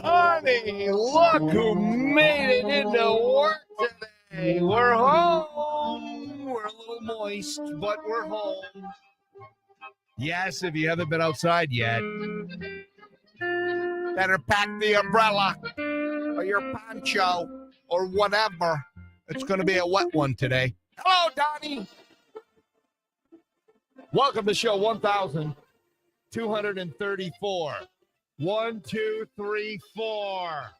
Honey, look who made it into work today. We're home. We're a little moist, but we're home. Yes, if you haven't been outside yet, better pack the umbrella or your poncho or whatever. It's going to be a wet one today. Hello, Donnie. Welcome to show 1234. 1, 2, 3, 4.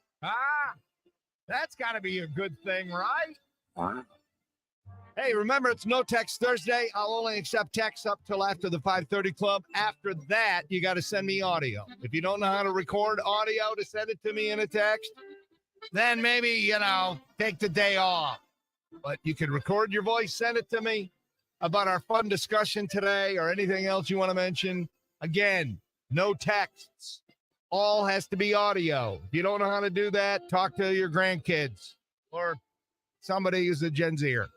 That's got to be a good thing, right? Hey, remember, it's No Text Thursday. I'll only accept texts up till after the 5:30 club. After that, you got to send me audio. If you don't know how to record audio to send it to me in a text, then maybe, take the day off. But you can record your voice, send it to me about our fun discussion today or anything else you want to mention. Again, no texts. All has to be audio. If you don't know how to do that, talk to your grandkids or somebody who's a Gen Zer.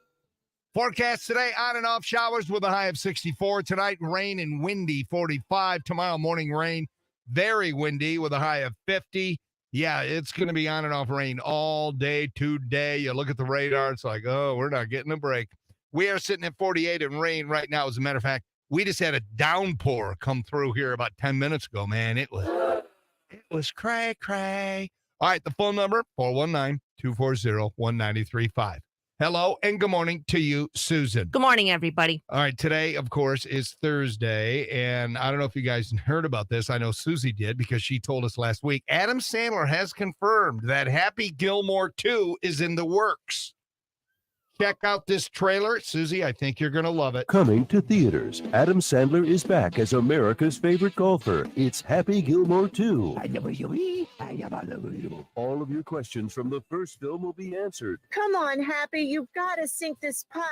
Forecast today, on and off showers with a high of 64. Tonight, rain and windy, 45. Tomorrow morning, rain, very windy with a high of 50. Yeah, it's going to be on and off rain all day today. You look at the radar, it's like, oh, we're not getting a break. We are sitting at 48 in rain right now. As a matter of fact, we just had a downpour come through here about 10 minutes ago, man. It was cray. All right, the phone number, 419-240-1935. Hello and good morning to you, Susan. Good morning, everybody. All right, today, of course, is Thursday, and I don't know if you guys heard about this. I know Susie did because she told us last week. Adam Sandler has confirmed that Happy Gilmore 2 is in the works. Check out this trailer. Susie, I think you're going to love it. Coming to theaters, Adam Sandler is back as America's favorite golfer. It's Happy Gilmore 2. All of your questions from the first film will be answered. Come on, Happy, you've got to sink this putt.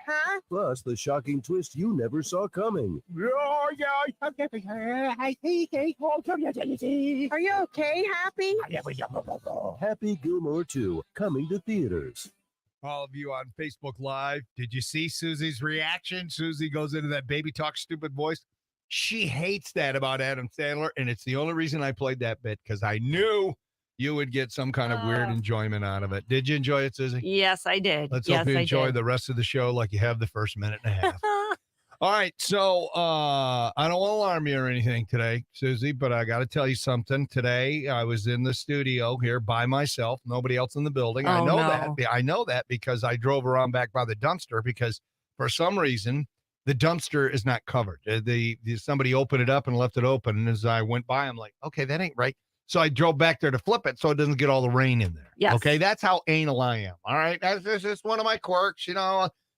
Huh? Plus, the shocking twist you never saw coming. Are you okay, Happy? Happy Gilmore 2, coming to theaters. All of you on Facebook Live, did you see Susie's reaction? Susie goes into that baby talk stupid voice. She hates that about Adam Sandler, and it's the only reason I played that bit, because I knew you would get some kind of weird enjoyment out of it. Did you enjoy it, Susie? Yes, I did. Let's hope you enjoy the rest of the show like you have the first minute and a half. All right, so I don't want to alarm you or anything today, Susie, but I got to tell you something. Today, I was in the studio here by myself, nobody else in the building. I know that because I drove around back by the dumpster because for some reason, the dumpster is not covered. Somebody opened it up and left it open, and as I went by, I'm like, okay, that ain't right. So I drove back there to flip it so it doesn't get all the rain in there. Yes. Okay, that's how anal I am. All right, that's just one of my quirks,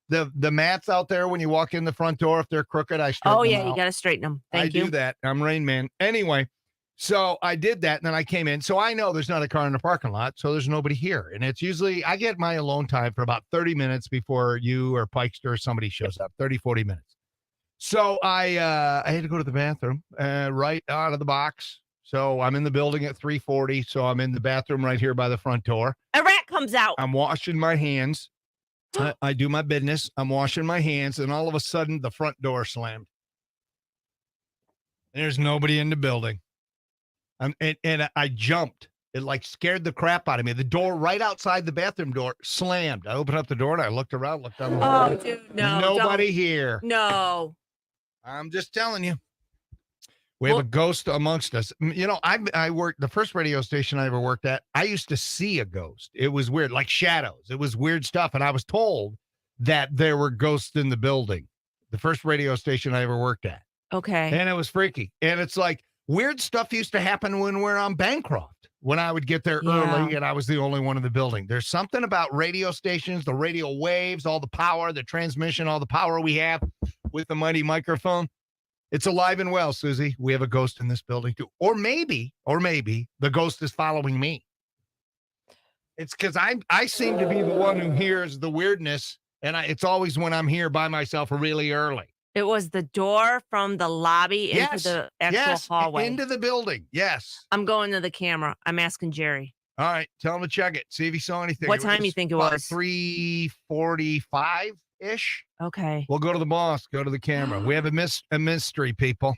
The mats out there when you walk in the front door, if they're crooked, I straighten them out. You got to straighten them. Thank you. I do that. I'm Rain Man. Anyway, so I did that, and then I came in. So I know there's not a car in the parking lot, so there's nobody here. And it's usually, I get my alone time for about 30 minutes before you or Pikester or somebody shows up, 30, 40 minutes. So I had to go to the bathroom right out of the box. So I'm in the building at 3:40, so I'm in the bathroom right here by the front door. A rat comes out. I'm washing my hands. I do my business. I'm washing my hands, and all of a sudden, the front door slammed. There's nobody in the building. And I jumped. It scared the crap out of me. The door right outside the bathroom door slammed. I opened up the door, and I looked around, looked down the hall. Oh, dude, no. Nobody here. No. I'm just telling you. We have a ghost amongst us. I worked, the first radio station I ever worked at, I used to see a ghost. It was weird, like shadows. It was weird stuff. And I was told that there were ghosts in the building. The first radio station I ever worked at. Okay. And it was freaky. And it's like weird stuff used to happen when we're on Bancroft, when I would get there early and I was the only one in the building. There's something about radio stations, the radio waves, all the power, the transmission, all the power we have with the mighty microphone. It's alive and well, Susie. We have a ghost in this building too. Or maybe the ghost is following me. It's because I seem to be the one who hears the weirdness, and it's always when I'm here by myself really early. It was the door from the lobby into the actual hallway. Into the building. Yes. I'm going to the camera. I'm asking Jerry. All right. Tell him to check it. See if he saw anything. What time do you think it was? 3:45-ish. Okay. We'll go to the boss. Go to the camera. We have a mystery, people.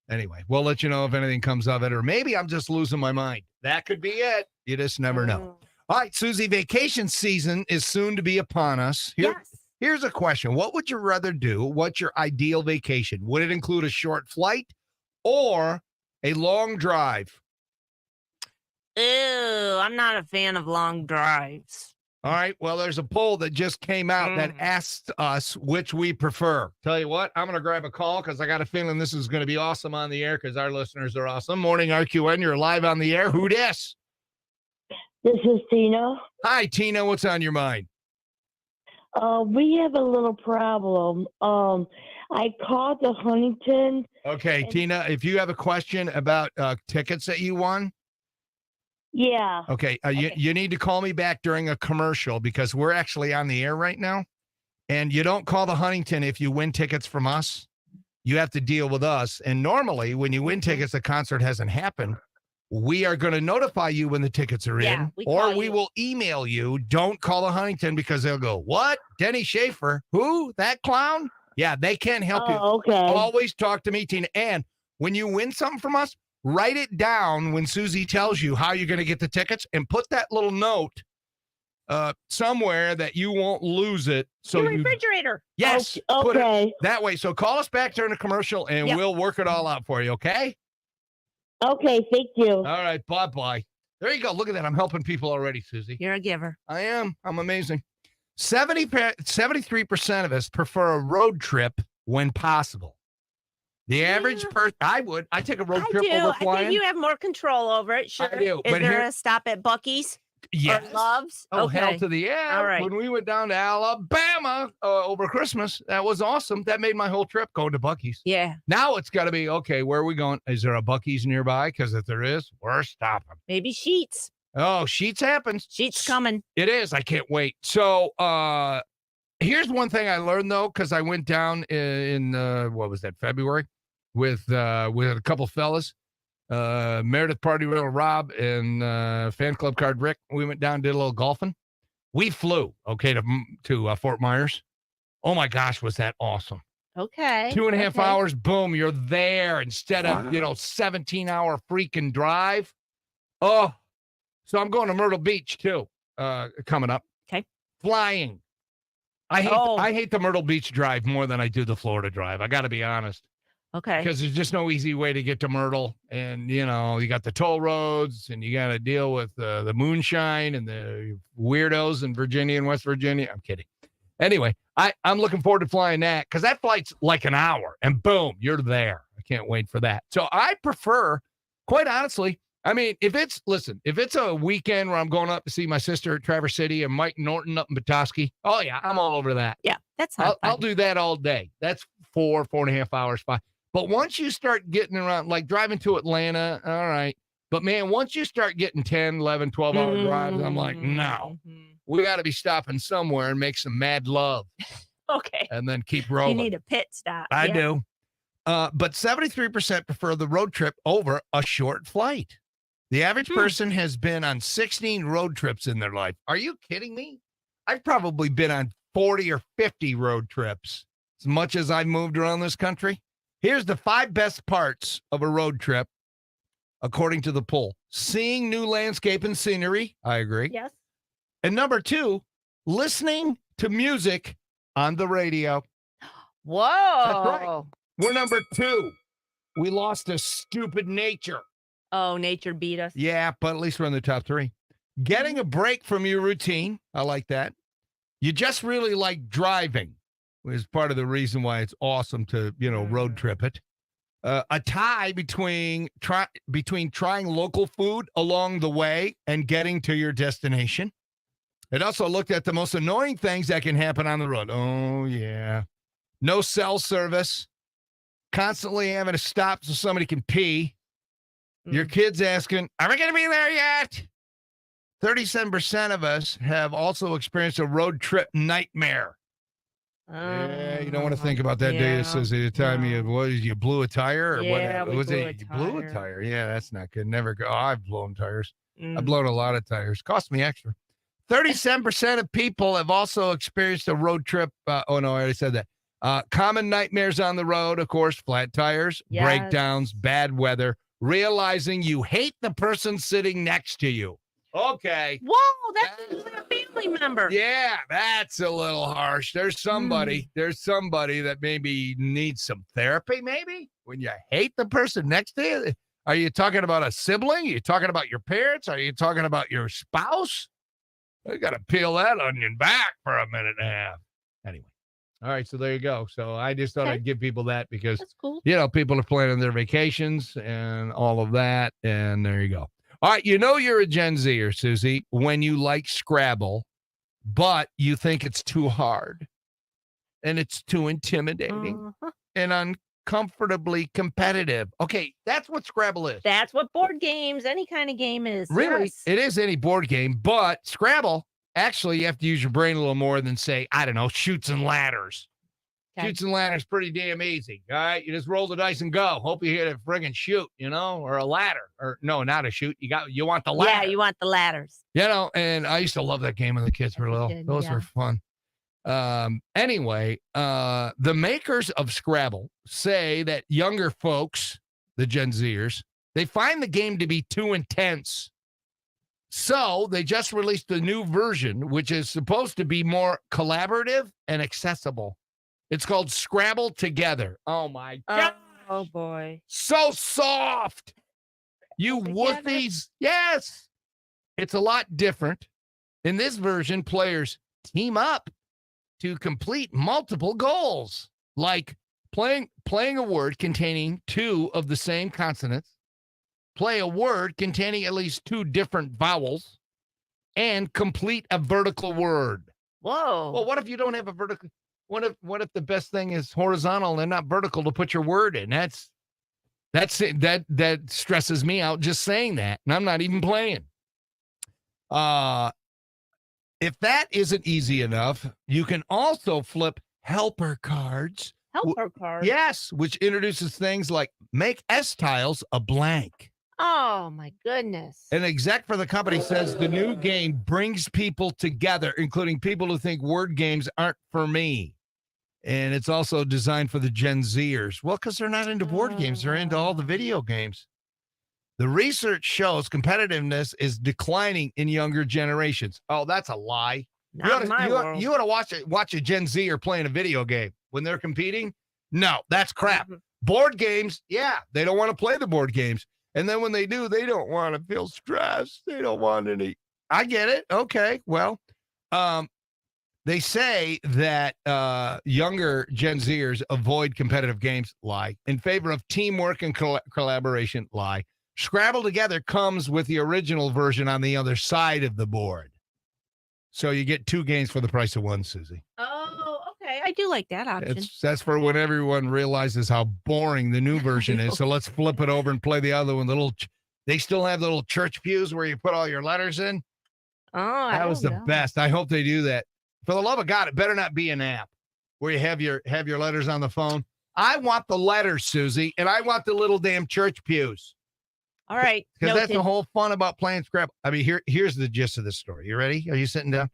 Anyway, we'll let you know if anything comes of it, or maybe I'm just losing my mind. That could be it. You just never know. All right, Susie, vacation season is soon to be upon us. Here's a question. What would you rather do? What's your ideal vacation? Would it include a short flight or a long drive? Ew, I'm not a fan of long drives. All right. Well, there's a poll that just came out that asked us which we prefer. Tell you what, I'm going to grab a call because I got a feeling this is going to be awesome on the air because our listeners are awesome. Morning, RQN. You're live on the air. Who dis? This is Tina. Hi, Tina. What's on your mind? We have a little problem. I called the Huntington. Okay, Tina, if you have a question about tickets that you won. Yeah. Okay, you need to call me back during a commercial because we're actually on the air right now. And you don't call the Huntington if you win tickets from us. You have to deal with us. And normally when you win tickets, the concert hasn't happened. We are going to notify you when the tickets are in, or we will email you. Don't call the Huntington because they'll go, what? Denny Schaefer? Who? That clown? Yeah, they can't help you. Okay. Always talk to me, Tina. And when you win something from us, write it down when Susie tells you how you're going to get the tickets and put that little note somewhere that you won't lose it. So Your refrigerator. Yes. Okay. Put it that way. So call us back during the commercial and we'll work it all out for you. Okay. Okay. Thank you. All right. Bye-bye. There you go. Look at that. I'm helping people already, Susie. You're a giver. I am. I'm amazing. 73% of us prefer a road trip when possible. The average person, I take a road trip over flying. I think you have more control over it. Sure. I do, Is but there a stop at Buc-ee's? Yes. Or Love's? Oh, okay. hell to the yeah. All right. When we went down to Alabama over Christmas, that was awesome. That made my whole trip going to Buc-ee's. Yeah. Now it's got to be, okay, where are we going? Is there a Buc-ee's nearby? Because if there is, we're stopping. Maybe Sheets. Oh, Sheets happens. Sheets coming. It is. I can't wait. So here's one thing I learned, though, because I went down in what was that, February, with a couple fellas. Meredith Party Rail Rob and Fan Club Card Rick. We went down and did a little golfing. We flew, okay, to Fort Myers. Oh my gosh, was that awesome. Okay. 2.5 hours, boom, you're there instead of, 17-hour freaking drive. Oh, so I'm going to Myrtle Beach too, coming up. Okay. Flying. I hate the Myrtle Beach drive more than I do the Florida drive. I got to be honest. Okay. Because there's just no easy way to get to Myrtle. And, you got the toll roads and you got to deal with the moonshine and the weirdos in Virginia and West Virginia. I'm kidding. Anyway, I'm looking forward to flying that because that flight's like an hour and boom, you're there. I can't wait for that. So I prefer, quite honestly, I mean, if it's a weekend where I'm going up to see my sister at Traverse City and Mike Norton up in Petoskey, oh, yeah, I'm all over that. Yeah, that's I'll do that all day. That's 4.5 hours, 5. But once you start getting around, like driving to Atlanta, all right. But, man, once you start getting 10, 11, 12-hour drives, I'm like, no. We got to be stopping somewhere and make some mad love. Okay. And then keep rolling. You need a pit stop. I do. But 73% prefer the road trip over a short flight. The average person has been on 16 road trips in their life. Are you kidding me? I've probably been on 40 or 50 road trips as much as I've moved around this country. Here's the 5 best parts of a road trip, according to the poll. Seeing new landscape and scenery. I agree. Yes. And number 2, listening to music on the radio. Whoa. That's right. We're number 2. We lost to stupid nature. Oh, nature beat us. Yeah, but at least we're in the top 3. Getting a break from your routine. I like that. You just really like driving. Is part of the reason why it's awesome to, road trip it. A tie between trying local food along the way and getting to your destination. It also looked at the most annoying things that can happen on the road. Oh, yeah. No cell service. Constantly having to stop so somebody can pee. Your kids asking, are we going to be there yet? 37% of us have also experienced a road trip nightmare. Yeah, you don't want to think about that day. It says the time you blew a tire or what? Was it? You blew a tire. Yeah, that's not good. Never go. Oh, I've blown tires. I've blown a lot of tires. Cost me extra. 37% of people have also experienced a road trip. Oh no, I already said that. Common nightmares on the road, of course, flat tires, Yes. breakdowns, bad weather, realizing you hate the person sitting next to you. Okay. Whoa, that's usually a family member. Yeah, that's a little harsh. There's somebody that maybe needs some therapy, maybe, when you hate the person next to you. Are you talking about a sibling? Are you talking about your parents? Are you talking about your spouse? I got to peel that onion back for a minute and a half. Anyway. All right, so there you go. So I just thought I'd give people that because, That's cool. people are planning their vacations and all of that, and there you go. All right, you're a Gen Zer, Susie, when you like Scrabble, but you think it's too hard and it's too intimidating and uncomfortably competitive. Okay, that's what Scrabble is. That's what board games, any kind of game is. Really, Yes. it is any board game, but Scrabble, actually, you have to use your brain a little more than, say, I don't know, Chutes and Ladders. Okay. Chutes and Ladders pretty damn easy. All right, you just roll the dice and go. Hope you hit a friggin' chute, or a ladder, or no, not a chute. You want the ladder. Yeah, you want the ladders. And I used to love that game when the kids were little. did, Those yeah. were fun. Anyway, the makers of Scrabble say that younger folks, the Gen Zers, they find the game to be too intense. So they just released a new version, which is supposed to be more collaborative and accessible. It's called Scrabble Together. Oh, my God. Oh, boy. So soft. You Together. whoopsies. Yes. It's a lot different. In this version, players team up to complete multiple goals, like playing a word containing two of the same consonants, play a word containing at least two different vowels, and complete a vertical word. Whoa. Well, what if you don't have a vertical? What if the best thing is horizontal and not vertical to put your word in? That's it. That stresses me out just saying that, and I'm not even playing. If that isn't easy enough, you can also flip helper cards. Helper card. Yes, which introduces things like make S tiles a blank. Oh, my goodness. An exec for the company says the new game brings people together, including people who think word games aren't for me. And it's also designed for the Gen Zers. Well, because they're not into board games. They're into all the video games. The research shows competitiveness is declining in younger generations. Oh, that's a lie. Not in my world. You ought to watch a Gen Zer playing a video game when they're competing. No, that's crap. Board games, yeah, they don't want to play the board games. And then when they do, they don't want to feel stressed. They don't want any. I get it. Okay, well, they say that younger Gen Zers avoid competitive games, lie, in favor of teamwork and collaboration, lie. Scrabble Together comes with the original version on the other side of the board. So you get two games for the price of one, Susie. Oh, okay. I do like that option. That's for when everyone realizes how boring the new version is. So let's flip it over and play the other one. They still have the little church pews where you put all your letters in. Oh, That was the best. I hope they do that. For the love of God, it better not be an app where you have your letters on the phone. I want the letters, Susie, and I want the little damn church pews. All right. Because that's the whole fun about playing Scrabble. I mean, here's the gist of the story. You ready? Are you sitting down?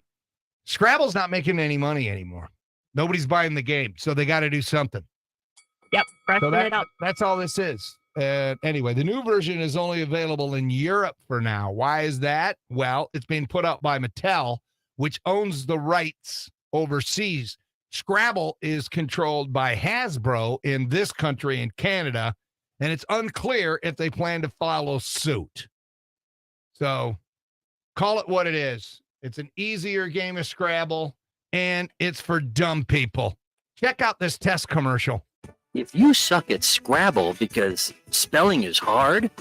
Scrabble's not making any money anymore. Nobody's buying the game, so they got to do something. Yep. Freshen it up. That's all this is. Anyway, the new version is only available in Europe for now. Why is that? Well, it's being put out by Mattel, which owns the rights overseas. Scrabble is controlled by Hasbro in this country and Canada, and it's unclear if they plan to follow suit. So call it what it is. It's an easier game of Scrabble, and it's for dumb people. Check out this test commercial. If you suck at Scrabble because spelling is hard,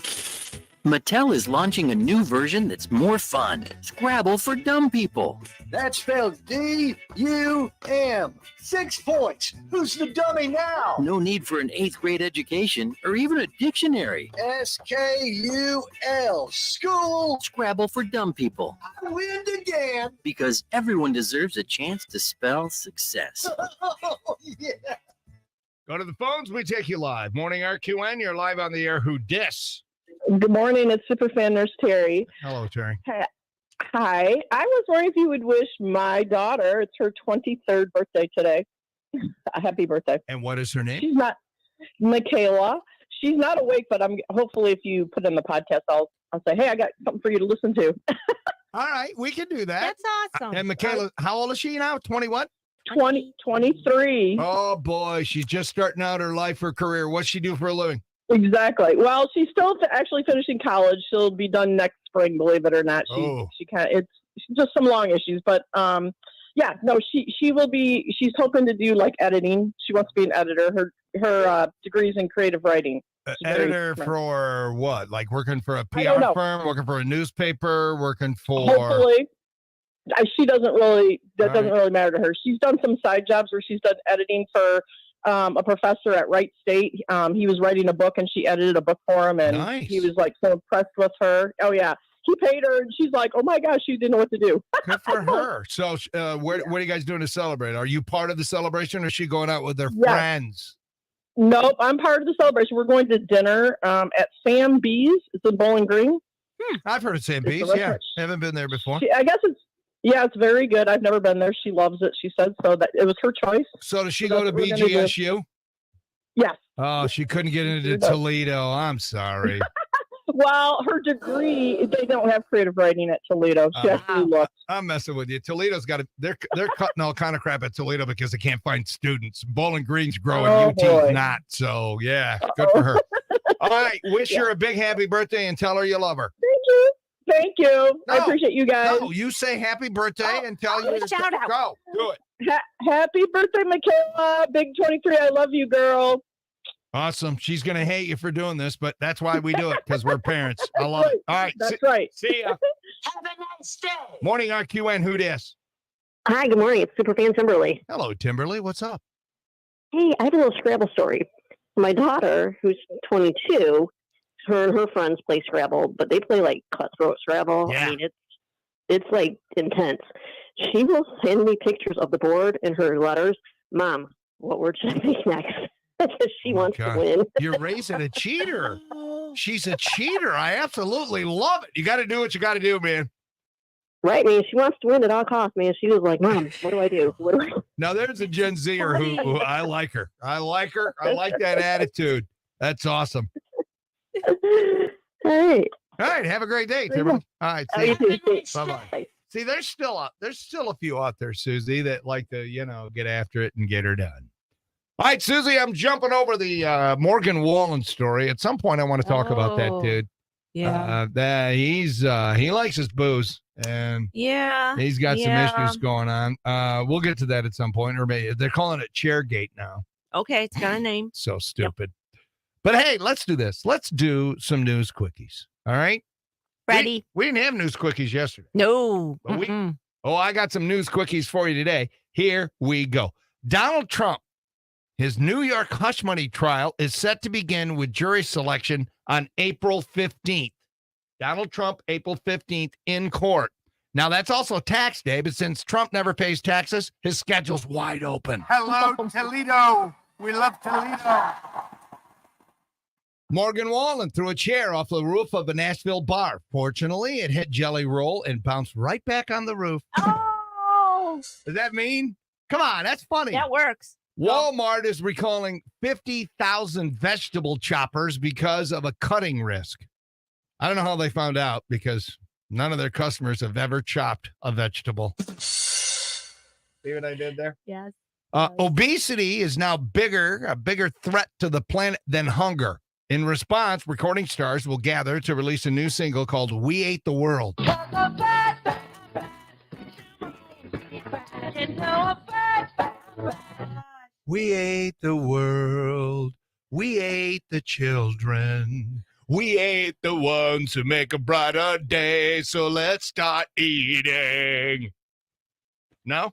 Mattel is launching a new version that's more fun. Scrabble for dumb people. That's spelled D-U-M. 6 points. Who's the dummy now? No need for an 8th grade education or even a dictionary. S-K-U-L. School. Scrabble for dumb people. I win again. Because everyone deserves a chance to spell success. Oh, yeah. Go to the phones. We take you live. Morning RQN. You're live on the air. Who dis? Good morning. It's Superfan Nurse Terry. Hello, Terry. Hi. I was wondering if you would wish my daughter, it's her 23rd birthday today, A happy birthday. And what is her name? She's not Michaela. She's not awake, but I'm hopefully if you put in the podcast, I'll say, hey, I got something for you to listen to. All right, we can do that. That's awesome. And Michaela, how old is she now? 21? 23. Oh boy, she's just starting out her life, her career. What's she do for a living? Exactly. Well, she's still actually finishing college. She'll be done next spring, believe it or not. She it's just some long issues, but yeah, no, she will be. She's hoping to do like editing. She wants to be an editor. Her degree's in creative writing. Editor for what? Like working for a I don't PR know. firm, working for a newspaper, working for. Hopefully, she doesn't really. That All doesn't right. really matter to her. She's done some side jobs where she's done editing for a professor at Wright State. He was writing a book, and she edited a book for him, and Nice. he was like so impressed with her. Oh yeah, he paid her, and she's like, "Oh my gosh, she didn't know what to do." Good for her. So, what are you guys doing to celebrate? Are you part of the celebration, or is she going out with her Yes. friends? Nope, I'm part of the celebration. We're going to dinner at Sam B's. It's in Bowling Green. I've heard of Sam It's a B's. Yeah, restaurant. haven't been there before. I guess it's very good. I've never been there. She loves it. She said so that it was her choice. So, does she So go to that's what we're gonna do. BGSU? Yes. Oh, she couldn't get into She does. Toledo. I'm sorry. Well, her degree, they don't have creative writing at Toledo. She actually looked. I'm messing with you. Toledo's got they're cutting all kind of crap at Toledo because they can't find students. Bowling Green's growing, Oh, UT's boy. not. So yeah, good for her. All right, wish her a big happy birthday and tell her you love her. Thank you. Thank you. I No, appreciate you guys. No, you say happy birthday and tell you. shout out. Go, do it. Happy birthday, Michaela. Big 23. I love you, girl. Awesome. She's gonna hate you for doing this, but that's why we do it because we're parents. I love it. All right, That's right. see ya. Have a nice day. Morning, RQN. Who dis? Hi, good morning. It's Superfan Timberly. Hello, Timberly. What's up? Hey, I have a little Scrabble story. My daughter, who's 22, her and her friends play Scrabble, but they play like cutthroat Scrabble. Yeah. I mean, it's like intense. She will send me pictures of the board and her letters. Mom, what word should I make next? Because she Oh my wants God. to win. You're raising a cheater. She's a cheater. I absolutely love it. You got to do what you got to do, man. Right, man. She wants to win at all costs, man. She was like, Mom, what do I do? What do I Now, there's a Gen Zer who I like her. I like her. I like that attitude. That's awesome. Hey. All right. Have a great day, Timberly. All right. How See you ya. doing? Bye-bye. See, there's still a few out there, Susie, that like to, get after it and get her done. All right, Susie, I'm jumping over the Morgan Wallen story. At some point, I want to talk about that Oh, dude. Yeah. That he likes his booze and Yeah. he's got yeah. some issues going on. We'll get to that at some point, or maybe they're calling it Chairgate now. Okay, it's got a name. So stupid. But hey, let's do this. Let's do some news quickies. All right. Ready? We didn't have news quickies yesterday. No. But we- Mm-mm. Oh, I got some news quickies for you today. Here we go. Donald Trump, his New York hush money trial is set to begin with jury selection on April 15th. Donald Trump, April 15th in court. Now, that's also tax day, but since Trump never pays taxes, his schedule's wide open. Hello, Toledo. We love Toledo. Morgan Wallen threw a chair off the roof of a Nashville bar. Fortunately, it hit Jelly Roll and bounced right back on the roof. Oh, Does that mean? Come on, that's funny. that works. Walmart is recalling 50,000 vegetable choppers because of a cutting risk. I don't know how they found out because none of their customers have ever chopped a vegetable. See what I did there? Yes. Obesity is now a bigger threat to the planet than hunger. In response, recording stars will gather to release a new single called We Ate the World. We ate the world. We ate the children. We ate the ones who make a brighter day. So let's start eating. No?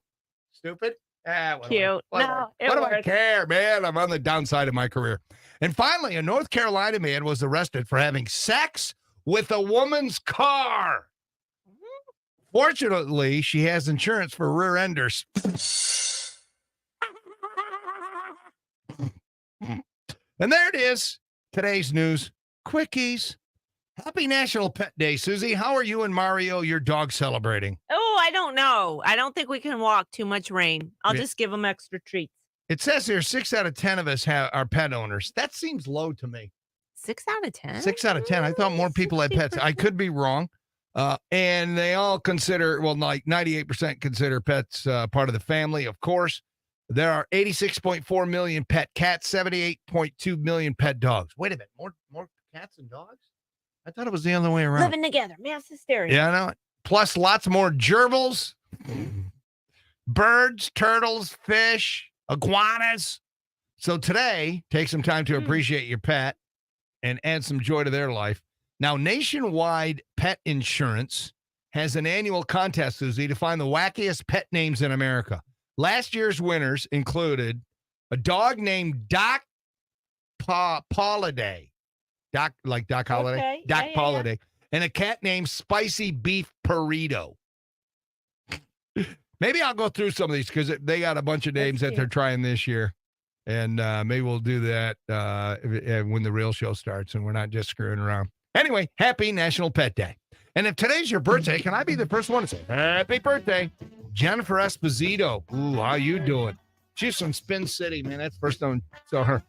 Stupid? What do I- Cute. what do I- No, it what do I works. care, man? I'm on the downside of my career. And finally, a North Carolina man was arrested for having sex with a woman's car. Fortunately, she has insurance for rear enders. And there it is. Today's news quickies. Happy National Pet Day, Susie. How are you and Mario, your dog, celebrating? Oh, I don't know. I don't think we can walk too much rain. I'll Yeah. just give them extra treats. It says here 6 out of 10 of us are pet owners. That seems low to me. 6 out of 10? 6 out of 10. I thought more people had pets. I could be wrong. And they all consider, well, like 98% consider pets part of the family, of course. There are 86.4 million pet cats, 78.2 million pet dogs. Wait a minute. More cats and dogs? I thought it was the other way around. Living together. Mass hysteria. Yeah, I know. Plus lots more gerbils, birds, turtles, fish, iguanas. So today, take some time to appreciate your pet and add some joy to their life. Now, Nationwide Pet Insurance has an annual contest, Susie, to find the wackiest pet names in America. Last year's winners included a dog named Doc Holiday. Doc Holiday? Okay. Doc Yeah. Holiday. And a cat named Spicy Beef Burrito. Maybe I'll go through some of these because they got a bunch of names that they're trying this year. And maybe we'll do that when the real show starts and we're not just screwing around. Anyway, happy National Pet Day. And if today's your birthday, can I be the first one to say, happy birthday, Jennifer Esposito. Ooh, how you doing? She's from Spin City, man. That's the first time I saw her.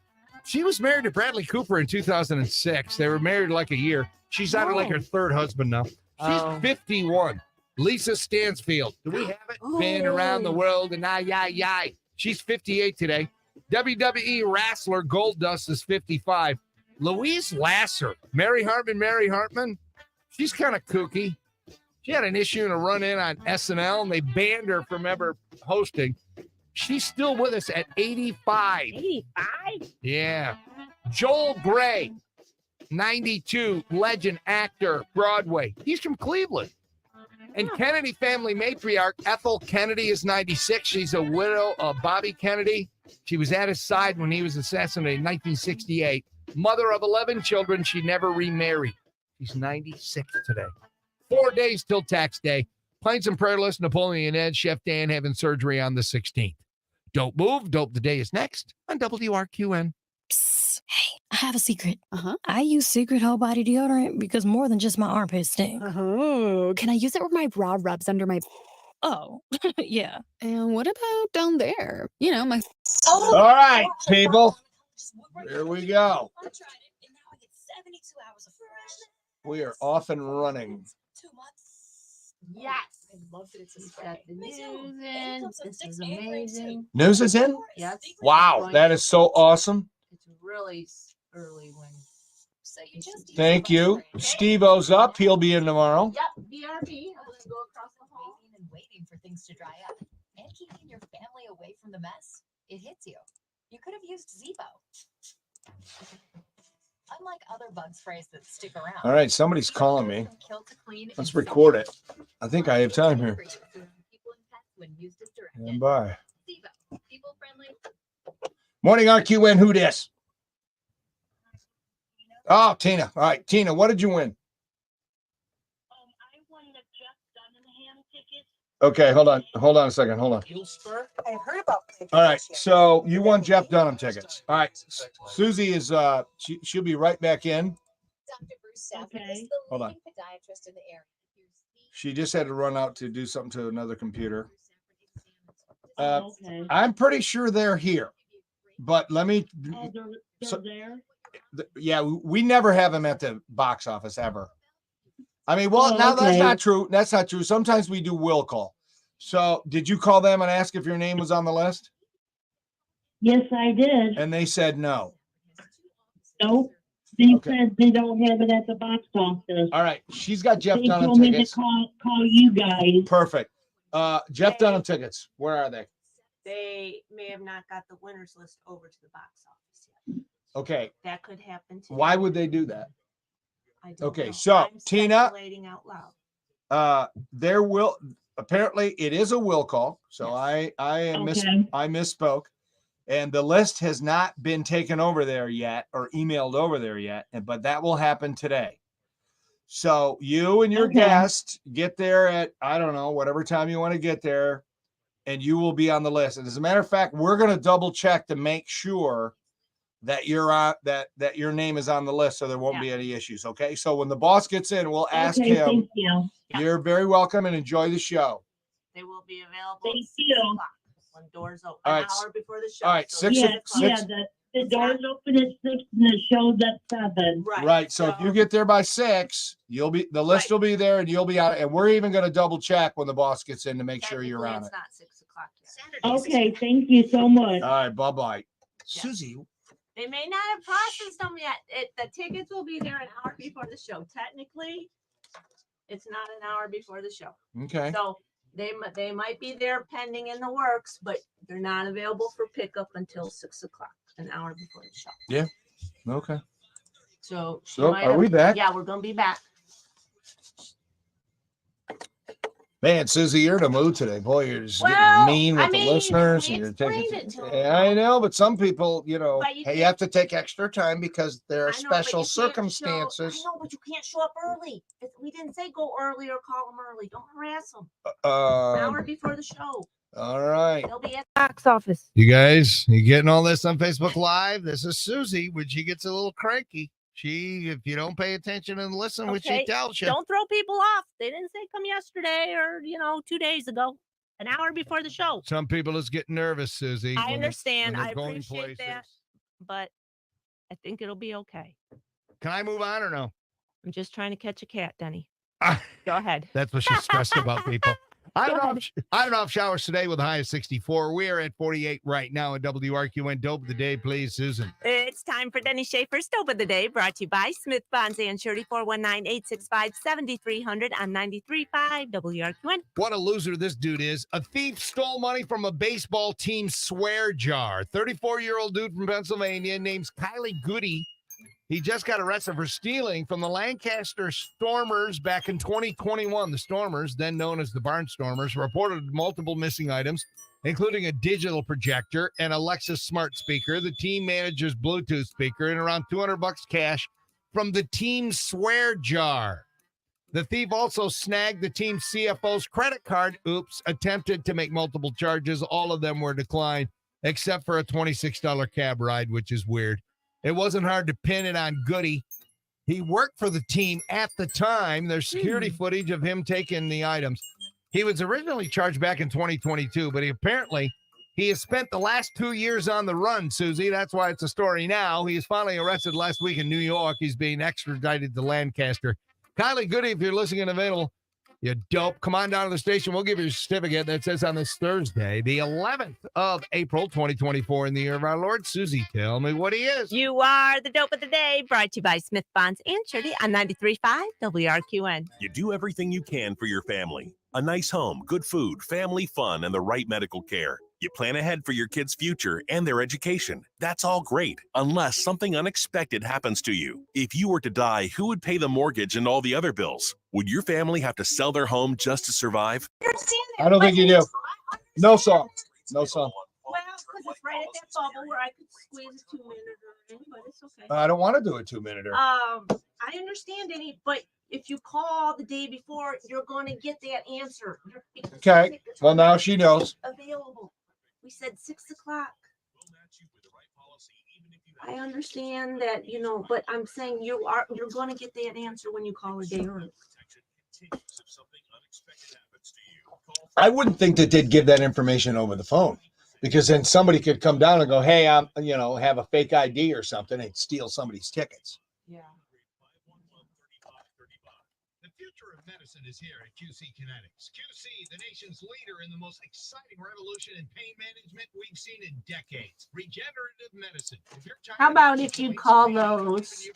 She was married to Bradley Cooper in 2006. They were married like a year. She's on like her third husband now. She's 51. Lisa Stansfield. Do we have it? Been around the world and ay. She's 58 today. WWE wrestler Goldust is 55. Louise Lasser, Mary Hartman. She's kind of kooky. She had an issue and a run-in on SNL, and they banned her from ever hosting. She's still with us at 85. 85? Yeah. Joel Gray, 92, legend, actor, Broadway. He's from Cleveland. And Kennedy family matriarch Ethel Kennedy is 96. She's a widow of Bobby Kennedy. She was at his side when he was assassinated in 1968. Mother of 11 children. She never remarried. She's 96 today. 4 days till tax day. Pints and prayer list, Napoleon Ed, Chef Dan having surgery on the 16th. Don't move. Dope the day is next on WRQN. Psst. Hey, I have a secret. I use Secret Whole Body Deodorant because more than just my armpits stink. Oh, can I use it where my bra rubs under my... Oh, yeah. And what about down there? You know, my... All right, people. Here we go. We are off and running. Yes. I love that it's got the news in. This is amazing. News is in? Yes. Wow, that is so awesome. It's really early when. Thank you. Steve-O's up. He'll be in tomorrow. Yep, BRB. I'm going to go across the hall. And waiting for things to dry up and keeping your family away from the mess, it hits you. You could have used Zepo. Unlike other bug sprays that stick around. All right, somebody's calling me. Let's record it. I think I have time here. And bye. Morning, RQN. Who dis? Oh, Tina. All right, Tina, what did you win? I won the Jeff Dunham ticket. Okay, hold on a second. Hold on. I heard about it. All right, so you won Jeff Dunham tickets. All right, Susie is she'll be right back in. Dr. Bruce Stafford Okay. is the Hold on. leading podiatrist in the area. She just had to run out to do something to another computer. Okay. I'm pretty sure they're here, but let me. Oh, they're So- there. Yeah, we never have them at the box office ever. I mean, well, Oh, now that's okay. not true. That's not true. Sometimes we do will call. So, did you call them and ask if your name was on the list? Yes, I did. And they said no. Nope. They Okay. said they don't have it at the box office. All right, she's got Jeff They Dunham told me to tickets. call you guys. Perfect. Jeff Dunham tickets. Where are they? They may have not got the winners list over to the box office yet. Okay. That could happen too. Why would they do that? I don't Okay, know. so, I'm Tina- speculating out loud. There will apparently it is a will call. So I Okay. misspoke. And the list has not been taken over there yet or emailed over there yet, but that will happen today. So you and your Okay. guest get there at, I don't know, whatever time you want to get there, and you will be on the list. And as a matter of fact, we're going to double check to make sure that you're on that your name is on the list, so there won't be any issues. Okay. So when the boss gets in, we'll ask Okay, him. thank you. You're very welcome and enjoy the show. They will be available. Thank at 6 you. o'clock. when doors open. All An right, hour before the show. all right, so six- Yeah, six- the doors open at 6 and the show's at 7. Right. So if you get there by 6, the list will be there and you'll be out. And we're even going to double check when the boss gets in to make sure you're on Technically, it. it's not 6 o'clock yet. Okay, thank you so much. All right. Bye-bye. Yeah. Susie. They may not have processed them yet. The tickets will be there an hour before the show. Technically, it's not an hour before the show. Okay. So they might be there pending in the works, but they're not available for pickup until 6 o'clock, an hour before the show. Yeah. Okay. So, So, you might are we back? Yeah, we're gonna be back. Man, Susie, you're in a mood today. Boy, you're just Well, getting mean with I the mean, listeners. we And you're taking. explained it to 'em. Yeah, I know, but some people, you know, But you hey, you have to take extra time because there are I know, but special you can't show- circumstances. I know, but you can't show up early. We didn't say go early or call them early. Don't harass them. An hour before the show. All right. They'll be at the box office. You guys, you getting all this on Facebook Live? This is Susie when she gets a little cranky. If you don't pay attention and listen, what she tells you. Don't throw people off. They didn't say come yesterday or 2 days ago. An hour before the show. Some people just get nervous, Susie. I when understand. they're I going appreciate that. places. But I think it'll be okay. Can I move on or no? I'm just trying to catch a cat, Denny. Ah, Go ahead. That's what she's stressed about, people. I don't have showers today with a high of 64. We are at 48 right now at WRQN. Dope of the day, please, Susan. It's time for Denny Schaefer's Dope of the Day, brought to you by Smith Bonds and Shirley 419-865-7300 on 93.5 WRQN. What a loser this dude is. A thief stole money from a baseball team swear jar. 34-year-old dude from Pennsylvania named Kylie Goody. He just got arrested for stealing from the Lancaster Stormers back in 2021. The Stormers, then known as the Barnstormers, reported multiple missing items, including a digital projector, an Alexa smart speaker, the team manager's Bluetooth speaker, and around $200 cash from the team's swear jar. The thief also snagged the team's CFO's credit card. Attempted to make multiple charges. All of them were declined, except for a $26 cab ride, which is weird. It wasn't hard to pin it on Goody. He worked for the team at the time. There's security footage of him taking the items. He was originally charged back in 2022, but he has spent the last 2 years on the run, Susie. That's why it's a story now. He was finally arrested last week in New York. He's being extradited to Lancaster. Kylie Goody, if you're listening and available, you dope. Come on down to the station. We'll give you a certificate that says on this Thursday, the 11th of April, 2024, in the year of our Lord. Susie, tell me what he is. You are the Dope of the Day, brought to you by Smith Bonds and Shirley on 93.5 WRQN. You do everything you can for your family. A nice home, good food, family fun, and the right medical care. You plan ahead for your kids' future and their education. That's all great, unless something unexpected happens to you. If you were to die, who would pay the mortgage and all the other bills? Would your family have to sell their home just to survive? I don't think you do. No song. No song. Well, because it's right at that bubble where I could squeeze a 2-minute in, but it's okay. I don't want to do a 2-minute. I understand, Denny, but if you call the day before, you're going to get that answer. Okay. Well, now she knows. Available. We said 6 o'clock. I understand that, but I'm saying you're going to get that answer when you call a day early. I wouldn't think that they'd give that information over the phone, because then somebody could come down and go, hey, I'm, have a fake ID or something and steal somebody's tickets. Yeah. The future of medicine is here at QC Kinetics. QC, the nation's leader in the most exciting revolution in pain management we've seen in decades. Regenerative medicine. How about if you call those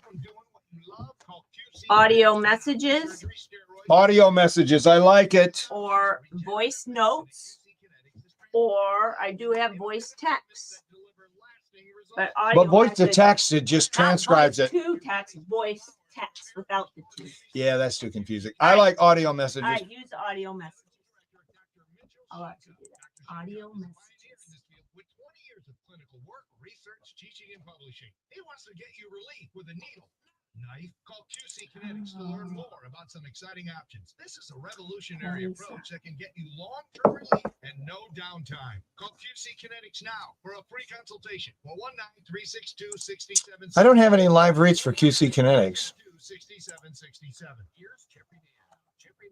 audio messages Audio messages. I like it. or voice notes, or I do have voice text. But audio But voice to message- text, it just not transcribes voice it. to text, voice text without the two. Yeah, that's too confusing. I like audio All messages. right, use audio messages. I'll let you do that. Audio messages. With 20 years of clinical work, research, teaching, and publishing, he wants to get you relief with a needle. Knife. Call QC Kinetics to learn more about some exciting options. This is a revolutionary approach that can get you long-term relief and no downtime. Call QC Kinetics now for a free consultation. 419-362-6767. I don't have any live reads for QC Kinetics. 6767. Here's Jeffrey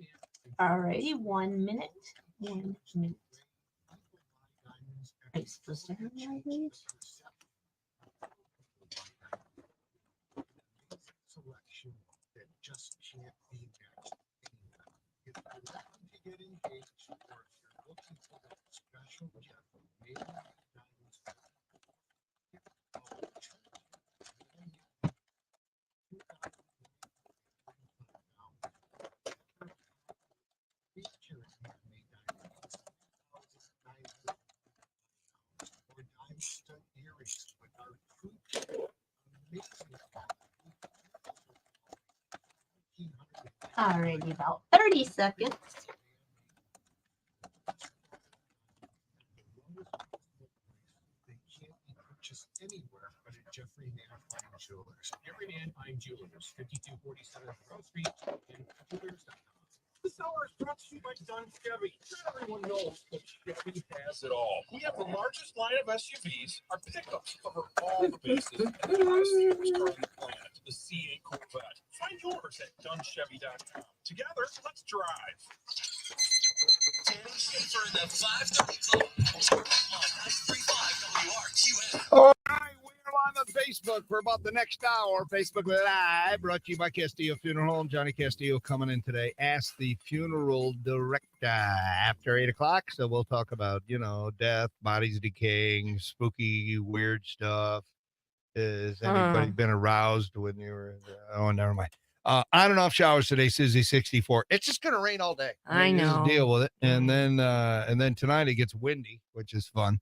Dan. All righty, 1 minute. 1 minute. Are you supposed to have language? Selection that just can't be matched anywhere. If you're looking to get engaged or if you're looking for that special gift, maybe diamonds. Alrighty, about 30 seconds. They can't be purchased anywhere but at Jeffrey Manfine Jewelers. Jeffrey Manfine Jewelers, 5247 Grove Street, and jewelers.com. The seller is brought to you by Dunn Chevy. Not everyone knows, but Chevy has it all. We have the largest line of SUVs. Our pickups cover all the bases. And the hottest superstar on the planet, the C8 Corvette. Find yours at DunnChevy.com. Together, let's drive. Danny Schaefer in the 530 Club on 935 WRQN. All right, we're on the Facebook for about the next hour. Facebook Live, brought to you by Castillo Funeral Home. Johnny Castillo coming in today. Ask the funeral director after 8 o'clock. So we'll talk about, death, bodies decaying, spooky, weird stuff. Is anybody been aroused when you were? Oh, never mind. On and off showers today, Susie 64. It's just gonna rain all day. I You just know. deal with it, and then tonight it gets windy, which is fun.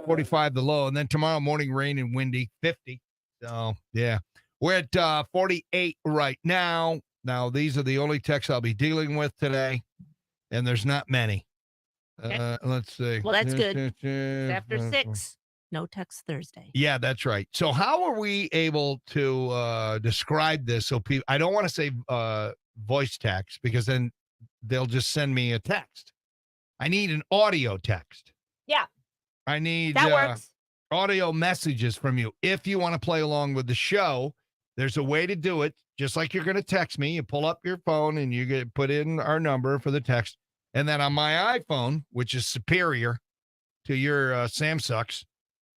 45 the low, and then tomorrow morning rain and windy, 50. So yeah, we're at 48 right now. Now these are the only texts I'll be dealing with today, and there's not many. Let's see. Well, that's good. It's after 6. No text Thursday. Yeah, that's right. So how are we able to describe this? So people, I don't want to say voice text because then they'll just send me a text. I need an audio text. Yeah. I need That works. audio messages from you. If you want to play along with the show, there's a way to do it. Just like you're going to text me, you pull up your phone and you get put in our number for the text. And then on my iPhone, which is superior to your Samsung's,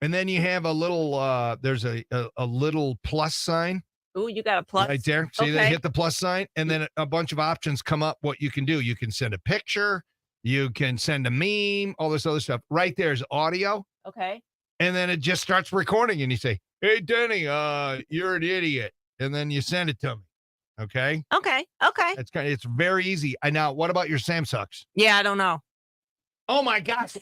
and then you have a little, there's a little plus sign. Ooh, you got a plus. Right there. See, they Okay. hit the plus sign, and then a bunch of options come up what you can do. You can send a picture, you can send a meme, all this other stuff. Right there's audio, Okay. and then it just starts recording, and you say, "Hey, Denny, you're an idiot," and then you send it to me. Okay. Okay. It's very easy. Now, what about your Samsung's? Yeah, I don't know. Oh my gosh.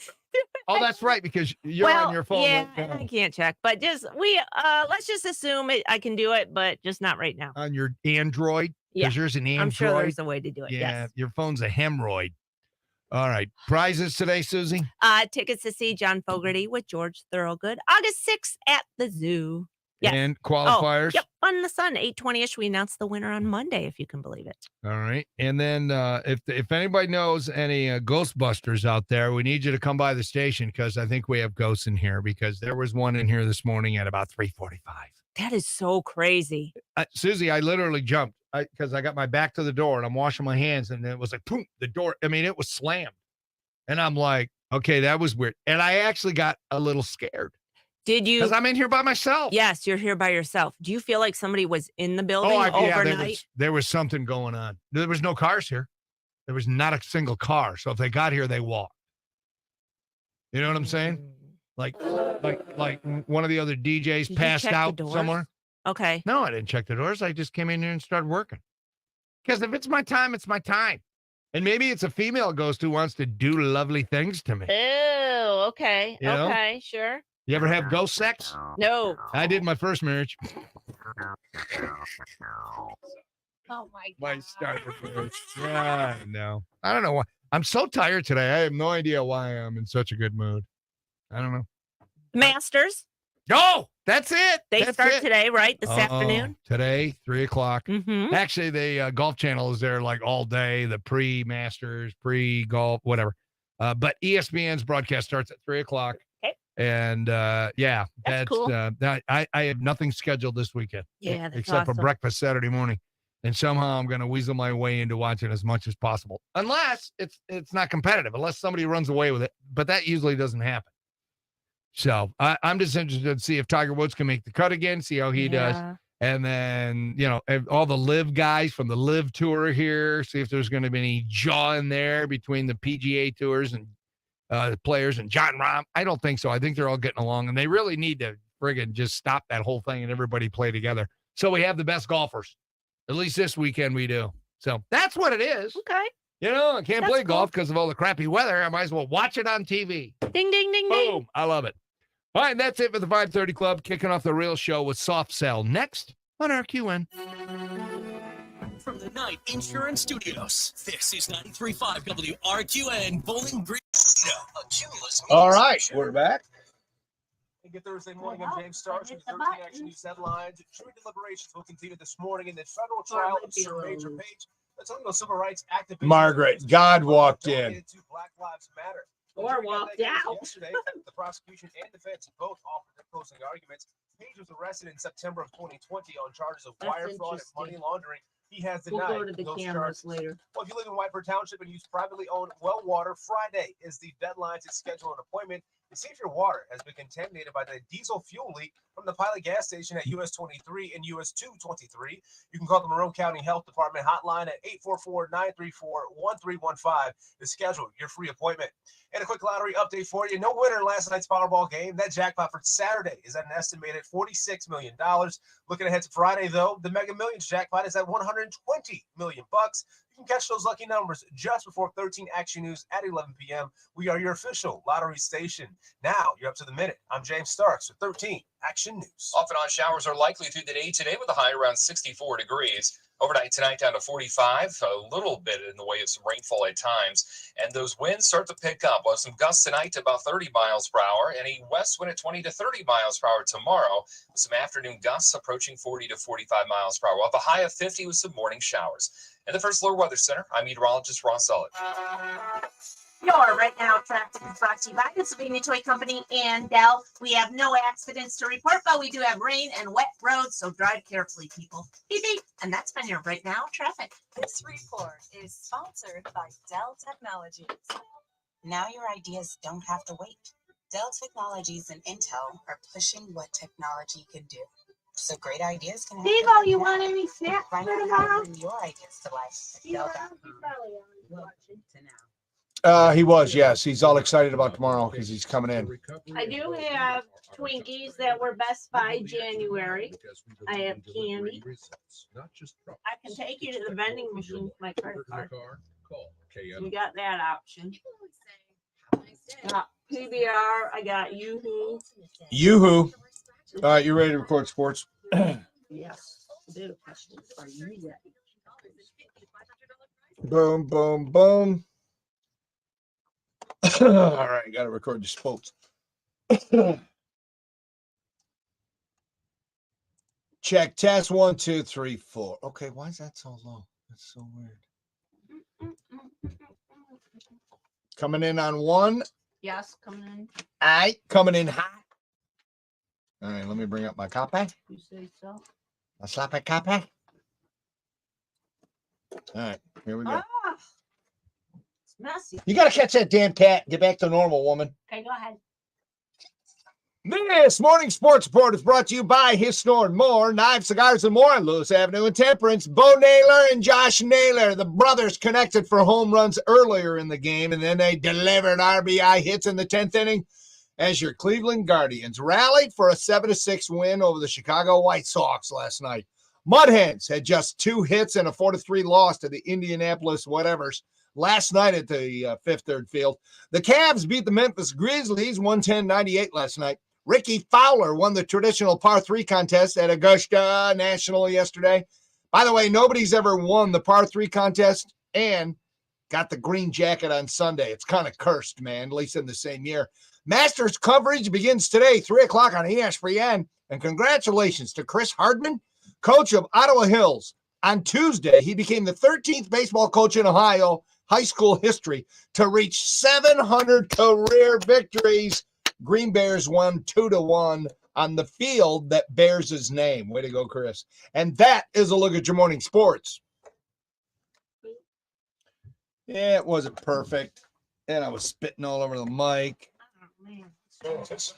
Oh, that's right, because you're on your phone. Yeah, right now. I can't check, but let's just assume I can do it, but just not right now. On your Android, Yeah, because yours an Android. I'm sure there's a way to do it. Yeah, Yes. your phone's a hemorrhoid. All right. Prizes today, Susie? Tickets to see John Fogerty with George Thorogood, August 6th at the zoo. Yes. And qualifiers? Yep. On the Sun, 8:20ish. We announced the winner on Monday, if you can believe it. All right. And then if anybody knows any Ghostbusters out there, we need you to come by the station because I think we have ghosts in here because there was one in here this morning at about 3:45. That is so crazy. Susie, I literally jumped because I got my back to the door and I'm washing my hands and it was like, boom, the door. I mean, it was slammed. And I'm like, okay, that was weird. And I actually got a little scared. Did you? Because I'm in here by myself. Yes, you're here by yourself. Do you feel like somebody was in the building Yeah, overnight? there was something going on. There was no cars here. There was not a single car. So if they got here, they walked. You know what I'm saying? Like one of the other DJs Did you passed check the out doors? somewhere. Okay. No, I didn't check the doors. I just came in here and started working. Because if it's my time, it's my time. And maybe it's a female ghost who wants to do lovely things to me. Oh, okay. You know? Okay, sure. You ever have ghost sex? No. I did my first marriage. Oh my My starter marriage. Yeah, no. I don't know why. I'm so tired today. I have no idea why I'm in such a good mood. I don't know. Masters. Oh, that's it. They That's start it. today, right? This Oh, afternoon. Today, 3:00. Mm-hmm. Actually, the Golf Channel is there like all day. The pre-Masters, pre-golf, whatever. But ESPN's broadcast starts at 3:00. Okay. And yeah, that's cool. I have nothing scheduled this weekend. Yeah, that's except for awesome. breakfast Saturday morning. And somehow I'm going to weasel my way into watching as much as possible, unless it's not competitive, unless somebody runs away with it. But that usually doesn't happen. So I'm just interested to see if Tiger Woods can make the cut again, see how he does. And then, all the live guys from the live tour here, see if there's going to be any jaw in there between the PGA tours and the players and John Rahm. I don't think so. I think they're all getting along, and they really need to friggin' just stop that whole thing and everybody play together. So we have the best golfers. At least this weekend we do. So that's what it is. Okay. I can't play golf because of all the crappy weather. I might as well watch it on TV. Ding, ding, ding, Boom. ding. I love it. All right, that's it for the 530 Club, kicking off the real show with Soft Cell next on RQN. From the Night Insurance Studios, this is 93.5 WRQN Bowling Green. All right, we're back. Good Thursday morning. I'm James Starks with 13 Action News headlines. Jury deliberations will continue this morning in the federal trial of Sir Major Page. That's on the civil rights activist. Margaret, God walked in. Black Lives Matter. Or walked out. Yesterday, the prosecution and defense both offered their closing arguments. Page was arrested in September of 2020 on charges of wire fraud and money laundering. He has denied We'll go to the those cameras charges. later. Well, if you live in Whiteford Township and use privately owned well water, Friday is the deadline to schedule an appointment to see if your water has been contaminated by the diesel fuel leak from the pilot gas station at US 23 and US 223. You can call the Monroe County Health Department hotline at 844-934-1315 to schedule your free appointment. And a quick lottery update for you. No winner in last night's Powerball game. That jackpot for Saturday is at an estimated $46 million. Looking ahead to Friday, though, the Mega Millions jackpot is at $120 million. You can catch those lucky numbers just before 13 Action News at 11 p.m. We are your official lottery station. Now you're up to the minute. I'm James Starks with 13 Action News. Off and on showers are likely through the day today with a high around 64 degrees. Overnight tonight down to 45, a little bit in the way of some rainfall at times. And those winds start to pick up. We'll have some gusts tonight to about 30 miles per hour and a west wind at 20 to 30 miles per hour tomorrow. With some afternoon gusts approaching 40 to 45 miles per hour. We'll have a high of 50 with some morning showers. In the First Alert Weather Center, I'm meteorologist Ross Ellett. Your right now traffic is brought to you by Pennsylvania Toy Company and Dell. We have no accidents to report, but we do have rain and wet roads, so drive carefully, people. Beep, beep. And that's been your right now traffic. This report is sponsored by Dell Technologies. Now your ideas don't have to wait. Dell Technologies and Intel are pushing what technology can do. So great ideas can happen. Devo, you want any snacks Find for out how to tomorrow? bring your ideas to life. Dell.com. He was, yes. He's all excited about tomorrow because he's coming in. I do have Twinkies that were Best Buy January. I have candy. I can take you to the vending machine with my credit card. You got that option. Got PBR. I got Yoo-hoo. Yoo-hoo. All right, you ready to record sports? Yes. Are you ready? Boom, boom, boom. All right, got to record the sports. Check, test, 1, 2, 3, 4. Okay, why is that so low? That's so weird. Coming in on 1. Yes, coming in. All right, coming in hot. All right, let me bring up my copy. You say so? My sloppy copy. All right, here we go. Ah, it's messy. You got to catch that damn cat. Get back to normal, woman. Okay, go ahead. This morning sports report is brought to you by His Store and More, Knives, Cigars, and More on Lewis Avenue in Temperance. Bo Naylor and Josh Naylor, the brothers, connected for home runs earlier in the game, and then they delivered RBI hits in the 10th inning as your Cleveland Guardians rallied for a 7-6 win over the Chicago White Sox last night. Mudhens had just 2 hits and a 4-3 loss to the Indianapolis whatevers last night at the Fifth Third Field. The Cavs beat the Memphis Grizzlies 110-98 last night. Ricky Fowler won the traditional par 3 contest at Augusta National yesterday. By the way, nobody's ever won the par 3 contest and got the green jacket on Sunday. It's kind of cursed, man, at least in the same year. Masters coverage begins today, 3 o'clock on ESPN. And congratulations to Chris Hardman, coach of Ottawa Hills. On Tuesday, he became the 13th baseball coach in Ohio high school history to reach 700 career victories. Green Bears won 2-1 on the field that bears his name. Way to go, Chris. And that is a look at your morning sports. Yeah, it wasn't perfect. And I was spitting all over the mic. Oh, man. Just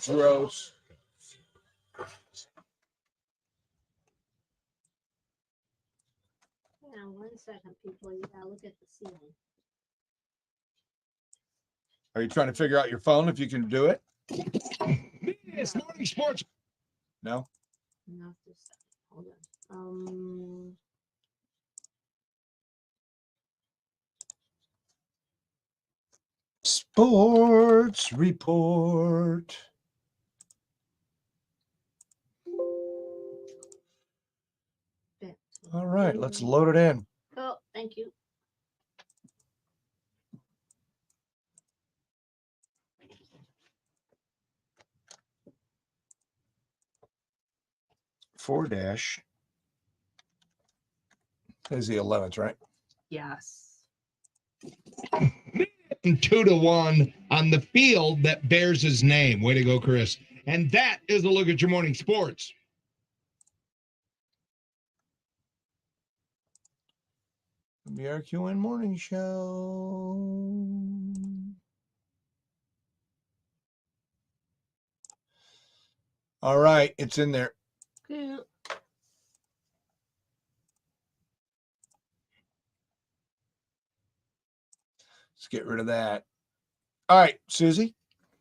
gross. Hang on 1 second, people. You gotta look at the ceiling. Are you trying to figure out your phone if you can do it? It's morning sports. No. Not this second. Hold on. Sports report. All right, let's load it in. Oh, thank you. Dash is the 11th, right? Yes. 2-1 on the field that bears his name. Way to go, Chris. And that is a look at your morning sports. The BRQN Morning Show. All right, it's in there. Cool. Let's get rid of that. All right, Susie,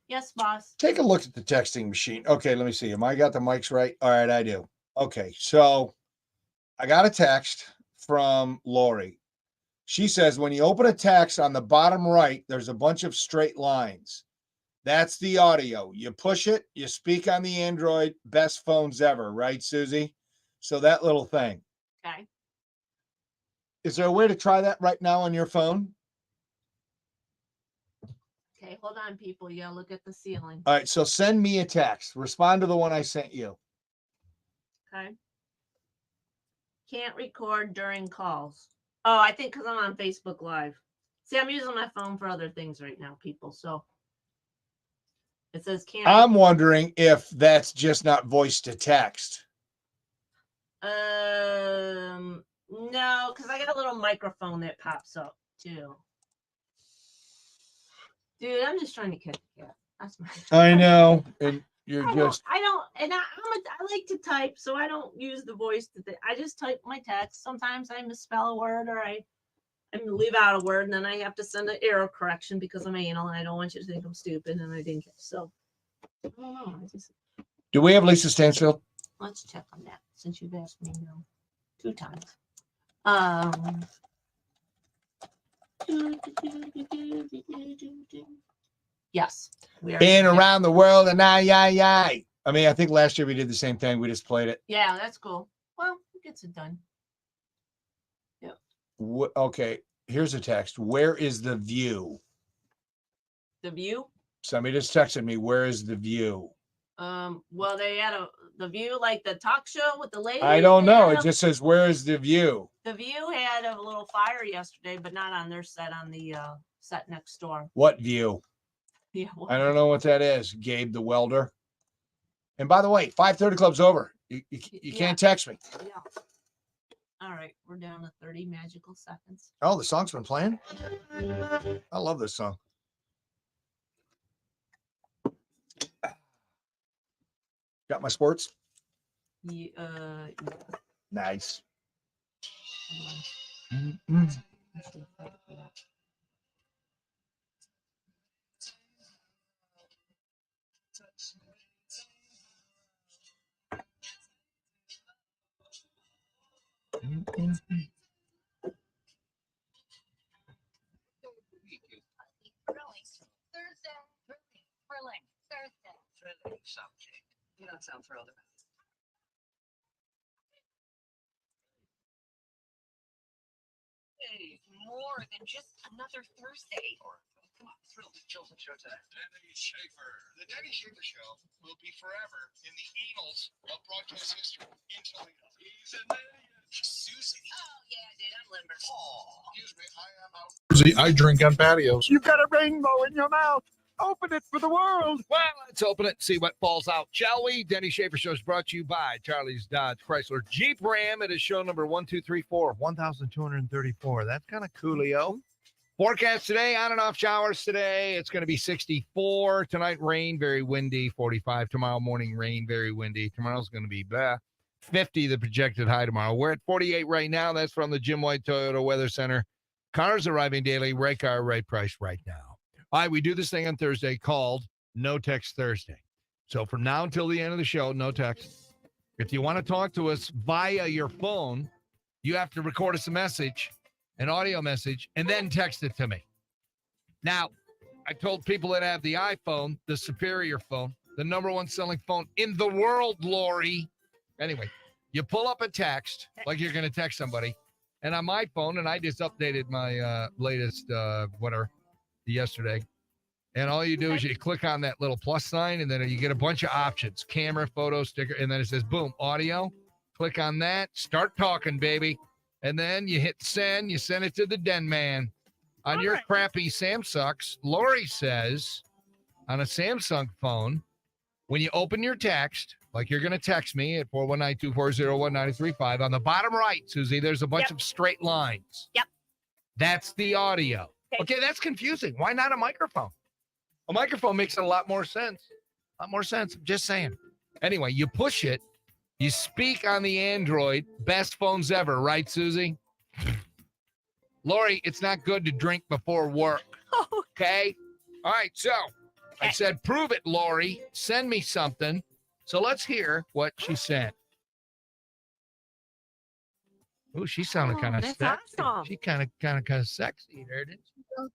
Yes, boss. take a look at the texting machine. Okay, let me see. Am I got the mics right? All right, I do. Okay, so I got a text from Lori. She says when you open a text on the bottom right, there's a bunch of straight lines. That's the audio. You push it, you speak on the Android, best phones ever, right, Susie? So that little thing. Okay. Is there a way to try that right now on your phone? Okay, hold on, people. You gotta look at the ceiling. All right, so send me a text. Respond to the one I sent you. Okay. Can't record during calls. Oh, I think because I'm on Facebook Live. See, I'm using my phone for other things right now, people. So it says can't. I'm wondering if that's just not voice to text. No, because I got a little microphone that pops up too. Dude, I'm just trying to catch a cat. That's my. I know, and you're I just. I like to type, so I don't use the voice. I just type my text. Sometimes I misspell a word or I leave out a word, and then I have to send an error correction because I'm anal, and I don't want you to think I'm stupid, and I didn't get so. I don't know. Do we have Lisa Stansfield? Let's check on that since you've asked me now 2 times. Yes. We are Been around the world and I mean, I think last year we did the same thing. We just played it. Yeah, that's cool. Well, it gets it done. Okay, here's a text. Where is the view? The view? Somebody just texted me. Where is the view? Well, they had the view like the talk show with the lady. I don't know. It just says, where is the view? The View had a little fire yesterday, but not on their set, on the set next door. What view? Yeah, I don't know what that is. Gabe the welder. And by the way, 5:30 club's over. You can't text me. Yeah. All right, we're down to 30 magical seconds. Oh, the song's been playing. I love this song. Got my sports? Yeah, Nice. Thursday. You don't sound thrilled about it. Hey, more than just another Thursday. Come on, thrilled to chill some showtime. Denny Schaefer. The Denny Schaefer Show will be forever in the annals of broadcast history in Toledo. He's an idiot. Susie. Oh, yeah, dude, I'm limber. Oh, excuse me, I am out. Susie, I drink on patios. You've got a rainbow in your mouth. Open it for the world. Well, let's open it and see what falls out, shall we? Denny Schaefer Show is brought to you by Charlie's Dodge Chrysler Jeep Ram. It is show number 1234, 1234. That's kind of coolio. Forecast today, on and off showers today. It's going to be 64. Tonight, rain, very windy, 45. Tomorrow morning, rain, very windy. Tomorrow's going to be 50, the projected high tomorrow. We're at 48 right now. That's from the Jim White Toyota Weather Center. Cars arriving daily, right car, right price right now. All right, we do this thing on Thursday called No Text Thursday. So from now until the end of the show, no text. If you want to talk to us via your phone, you have to record us a message, an audio message, and then text it to me. Now, I told people that have the iPhone, the superior phone, the number one selling phone in the world, Lori. Anyway, you pull up a text like you're going to text somebody. And on my phone, and I just updated my latest, yesterday. And all you do is you click on that little plus sign, and then you get a bunch of options, camera, photo, sticker, and then it says, boom, audio. Click on that, start talking, baby. And then you hit send, you send it to the Den Man. On your crappy Samsungs, Lori says, on a Samsung phone, when you open your text, like you're going to text me at 419-240-1935, on the bottom right, Susie, there's a bunch of straight lines. Yep. That's the audio. Okay, that's confusing. Why not a microphone? A microphone makes a lot more sense. I'm just saying. Anyway, you push it. You speak on the Android. Best phones ever, right, Susie? Lori, it's not good to drink before work. Okay? All right, so I said, prove it, Lori. Send me something. So let's hear what she sent. Oh, she sounded kind of sexy. awesome. She kind of sexy there, didn't she? Oh,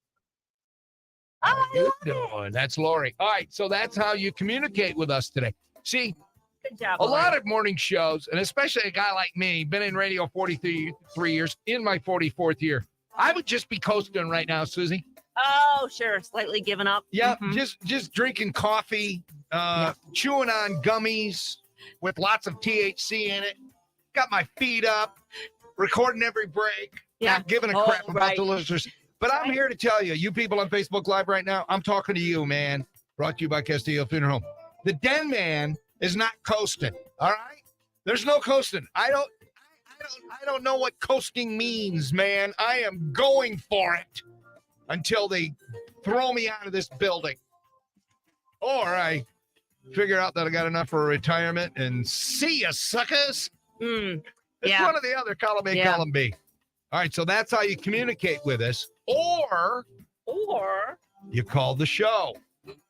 How you doing? That's Lori. All right, so that's how you communicate with us today. See, good job. a lot of morning shows, and especially a guy like me, been in radio 43 years, in my 44th year. I would just be coasting right now, Susie. Oh, sure. Slightly giving up. Yeah, just drinking coffee, chewing on gummies with lots of THC in it. Got my feet up, recording every break. Not giving a crap about the listeners. But I'm here to tell you, you people on Facebook Live right now, I'm talking to you, man. Brought to you by Castillo Funeral Home. The Den Man is not coasting. All right, there's no coasting. I don't know what coasting means, man. I am going for it until they throw me out of this building, or I figure out that I got enough for retirement and see ya, suckers. It's one or the other, column A, column B. All right, so that's how you communicate with us, or you call the show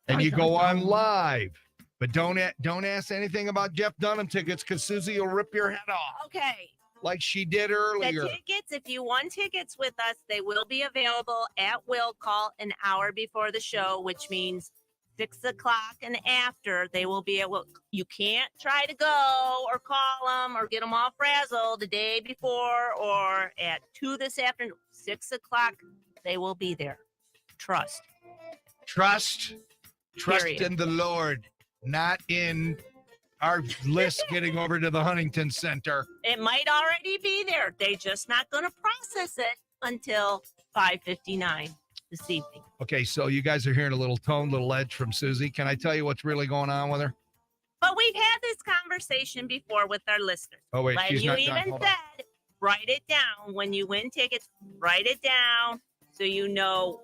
and you go on live. But don't ask anything about Jeff Dunham tickets, because Susie will rip your head off. Okay. Like she did earlier. The tickets, if you won tickets with us, they will be available at will call an hour before the show, which means 6 o'clock and after. They will be able. You can't try to go or call them or get them all frazzled the day before or at 2 this afternoon. 6 o'clock, they will be there. Trust Period. In the Lord, not in our list getting over to the Huntington Center. It might already be there. They're just not going to process it until 5:59 this evening. Okay, so you guys are hearing a little tone, little edge from Susie. Can I tell you what's really going on with her? But we've had this conversation before with our listeners. Oh, wait, like she's you not even done. Hold on. said, write it down. When you win tickets, write it down so you know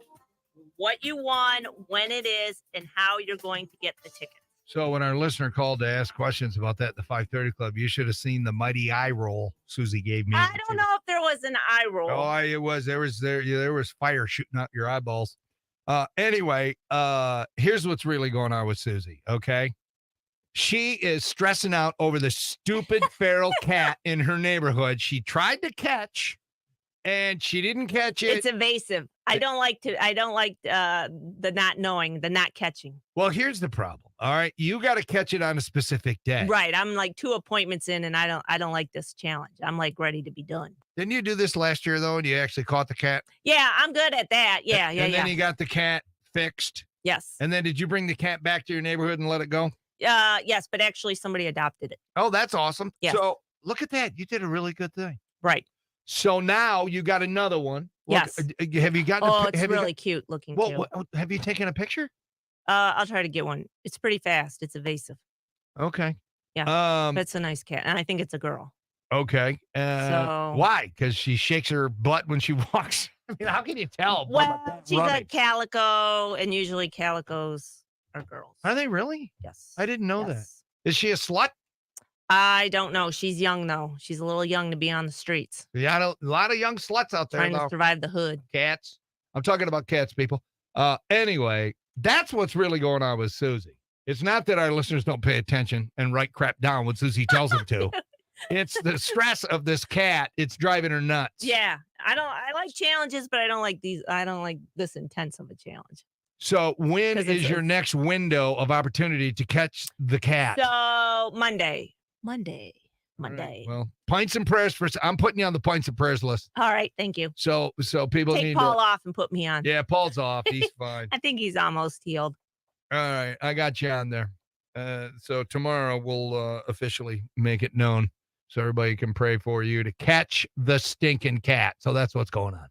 what you won, when it is, and how you're going to get the ticket. So when our listener called to ask questions about that at the 530 Club, you should have seen the mighty eye roll Susie gave me. I don't know if there was an eye roll. Oh, it was. There was fire shooting out your eyeballs. Anyway, here's what's really going on with Susie, okay? She is stressing out over the stupid feral cat in her neighborhood she tried to catch, and she didn't catch it. It's evasive. I don't like the not knowing, the not catching. Well, here's the problem. All right, you got to catch it on a specific day. Right. I'm like 2 appointments in, and I don't like this challenge. I'm like ready to be done. Didn't you do this last year though, and you actually caught the cat? Yeah, I'm good at that. Yeah. And then you got the cat fixed. Yes. And then did you bring the cat back to your neighborhood and let it go? Yes, but actually somebody adopted it. Oh, that's awesome. Yes. So look at that. You did a really good thing. Right. So now you got another one. Look, Yes. Have you gotten? Oh, it's really cute looking too. Have you taken a picture? I'll try to get one. It's pretty fast. It's evasive. Okay. Yeah. But it's a nice cat, and I think it's a girl. Okay. So- Why? Because she shakes her butt when she walks. I mean, how can you tell? from a Well, pet she's a running? calico, and usually calicos are girls. Are they really? Yes. I didn't know that. Yes. Is she a slut? I don't know. She's young though. She's a little young to be on the streets, Yeah, a lot of young sluts out there. trying to though. survive the hood. Cats. I'm talking about cats, people. Anyway, that's what's really going on with Susie. It's not that our listeners don't pay attention and write crap down when Susie tells them to. It's the stress of this cat. It's driving her nuts. Yeah, I like challenges, but I don't like these. I don't like this intense of a challenge. So when 'Cause is it's your next window of opportunity to catch the cat? So Monday. All right, well, pints and prayers for. I'm putting you on the pints and prayers list. All right, thank you. So people Take need Paul to. off and put me on. Yeah, Paul's off. He's fine. I think he's almost healed. All right, I got you on there. So tomorrow we'll officially make it known so everybody can pray for you to catch the stinking cat. So that's what's going on.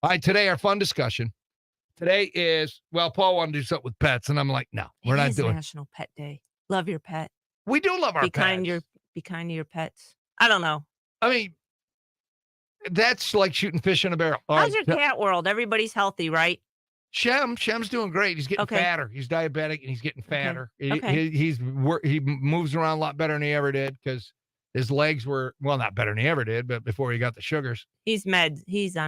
All right, today our fun discussion. Today is, well, Paul wanted to do something with pets, and I'm like, no, we're It not is doing it. National Pet Day. Love your pet. We do love our Be pets. kind to your pets. I don't know. I mean, that's like shooting fish in a barrel. All How's right, your cat world? Everybody's healthy, right? Shem's doing great. He's getting Okay. fatter. He's diabetic and he's getting fatter. Okay. He moves around a lot better than he ever did because his legs were, well, not better than he ever did, but before he got the sugars. He's on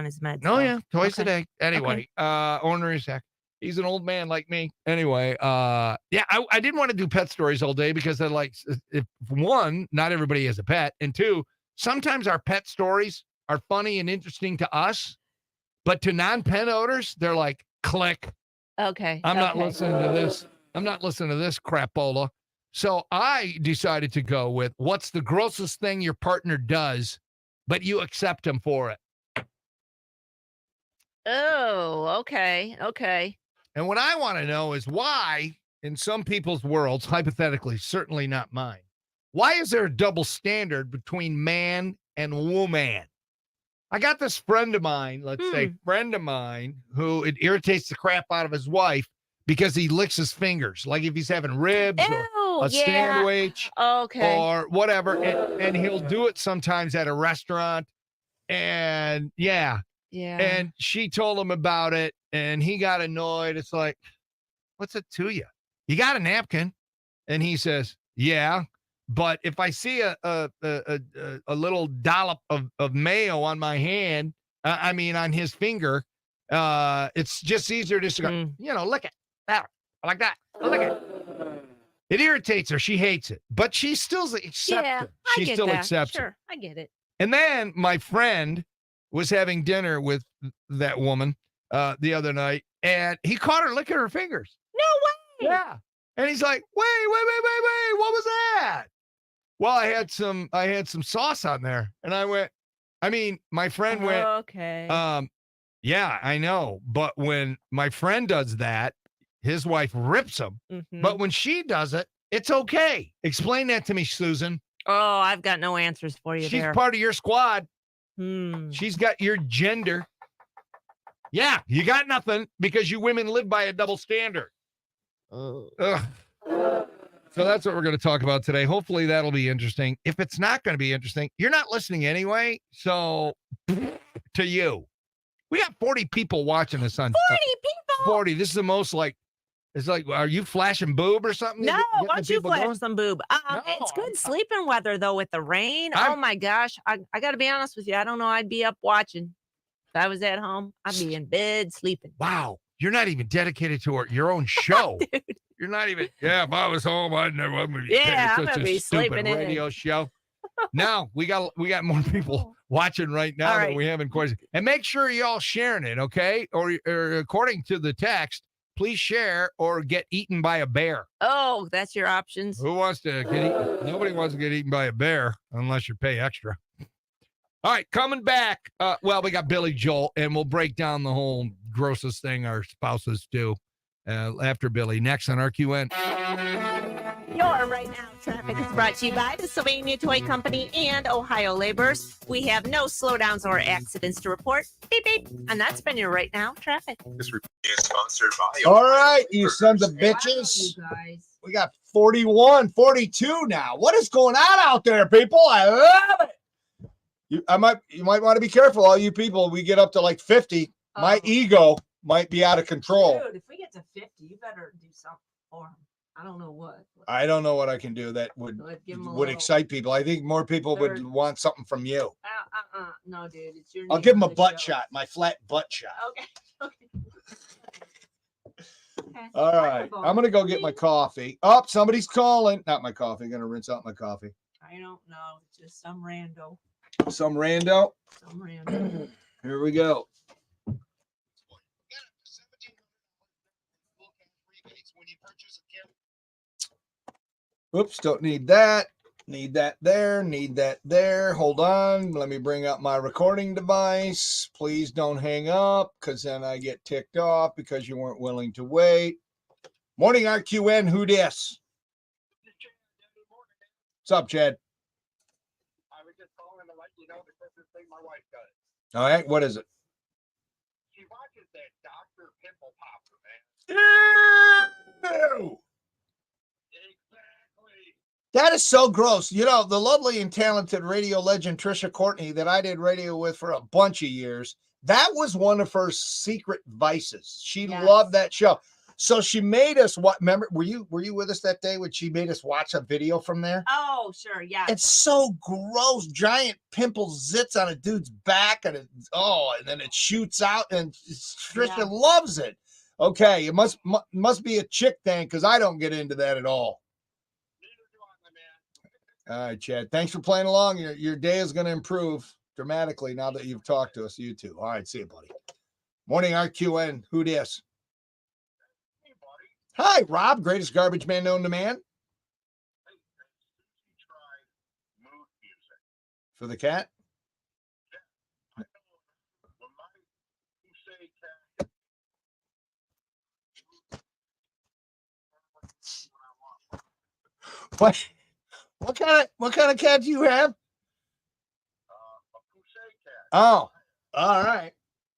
his meds. Oh though. yeah, twice a Okay. day. Anyway, ornery sack. He's an old man like me. Anyway, I didn't want to do pet stories all day because they're like, if one, not everybody has a pet, and two, sometimes our pet stories are funny and interesting to us, but to non-pet owners, they're like, click. Okay. I'm not okay. listening to this. I'm not listening to this crapola. So I decided to go with what's the grossest thing your partner does, but you accept him for it. Oh, okay. Okay. And what I want to know is why, in some people's worlds, hypothetically, certainly not mine, why is there a double standard between man and woman? I got this friend of mine, let's say friend of mine, who it irritates the crap out of his wife because he licks his fingers. Like if he's having ribs or a sandwich Okay. or whatever. And he'll do it sometimes at a restaurant. And yeah. And she told him about it and he got annoyed. It's like, what's it to you? You got a napkin? And he says, yeah. But if I see a little dollop of mayo on my hand, on his finger, it's just easier just to go, lick it. That, like that. Lick it. It irritates her. She hates it. But she still accepts it. She still accepts it. Sure, I get it. And then my friend was having dinner with that woman the other night, and he caught her licking her fingers. No way. Yeah. And he's like, wait, what was that? Well, I had some sauce on there. And I went, my friend went, okay. Yeah, I know. But when my friend does that, his wife rips him. But when she does it, it's okay. Explain that to me, Susan. Oh, I've got no answers for you She's there. part of your squad. She's got your gender. Yeah, you got nothing because you women live by a double standard. Ugh. So that's what we're going to talk about today. Hopefully that'll be interesting. If it's not going to be interesting, you're not listening anyway. So to you, we got 40 people watching this on 40 people. 40. This is the most it's like, are you flashing boob or something? No, Getting why the don't you people flash going? some boob? It's good sleeping weather though with the rain. Oh my gosh. I got to be honest with you. I don't know. I'd be up watching. If I was at home, I'd be in bed sleeping. Wow. You're not even dedicated to your own show. You're not even. Yeah, if I was home, I'd never. I'm gonna be I'm such gonna a be stupid sleeping in. radio show. Now we got more people watching right now than we have in course. And make sure y'all sharing it, okay? Or according to the text, please share or get eaten by a bear. Oh, that's your options. Who wants to get eaten? Nobody wants to get eaten by a bear unless you pay extra. All right, coming back. We got Billy Joel, and we'll break down the whole grossest thing our spouses do after Billy. Next on RQN. Your Right Now traffic is brought to you by the Sylvania Toy Company and Ohio Laborers. We have no slowdowns or accidents to report. Beep, beep. And that's been your Right Now traffic. This review is sponsored by. All right, you sons of bitches. We got 41, 42 now. What is going on out there, people? I love it. You might want to be careful, all you people. We get up to like 50. My ego might be out of control. Dude, if we get to 50, you better do something for him. I don't know what. I don't know what I can do that would Give him a would little- excite people. I think more people would Third. want something from you. No, dude, it's your. I'll name give him on a the butt show. shot, my flat butt shot. Okay. Okay. All right. I'm going to go get my coffee. Oh, somebody's calling. Not my coffee. Going to rinse out my coffee. I don't know. It's just some rando. Some rando. Some rando. Here we go. Oops, don't need that. Need that there. Need that there. Hold on. Let me bring up my recording device. Please don't hang up because then I get ticked off because you weren't willing to wait. Morning, RQN. Who dis? What's up, Chad? I was just calling to let you know the Christmas thing my wife does. All right. What is it? She watches that Dr. Pimple Popper, man. Ew. That is so gross. You know, the lovely and talented radio legend Trisha Courtney that I did radio with for a bunch of years, that was one of her secret vices. She loved that show. So she made us what? Remember, were you with us that day when she made us watch a video from there? Oh, sure. Yeah. It's so gross. Giant pimple zits on a dude's back, and and then it shoots out, and Trisha loves it. Okay, it must be a chick thing because I don't get into that at all. All right, Chad. Thanks for playing along. Your day is going to improve dramatically now that you've talked to us. You too. All right, see you, buddy. Morning, RQN. Who dis? Hi, Rob. Greatest garbage man known to man. For the cat? What kind of cat do you have? Oh, all right.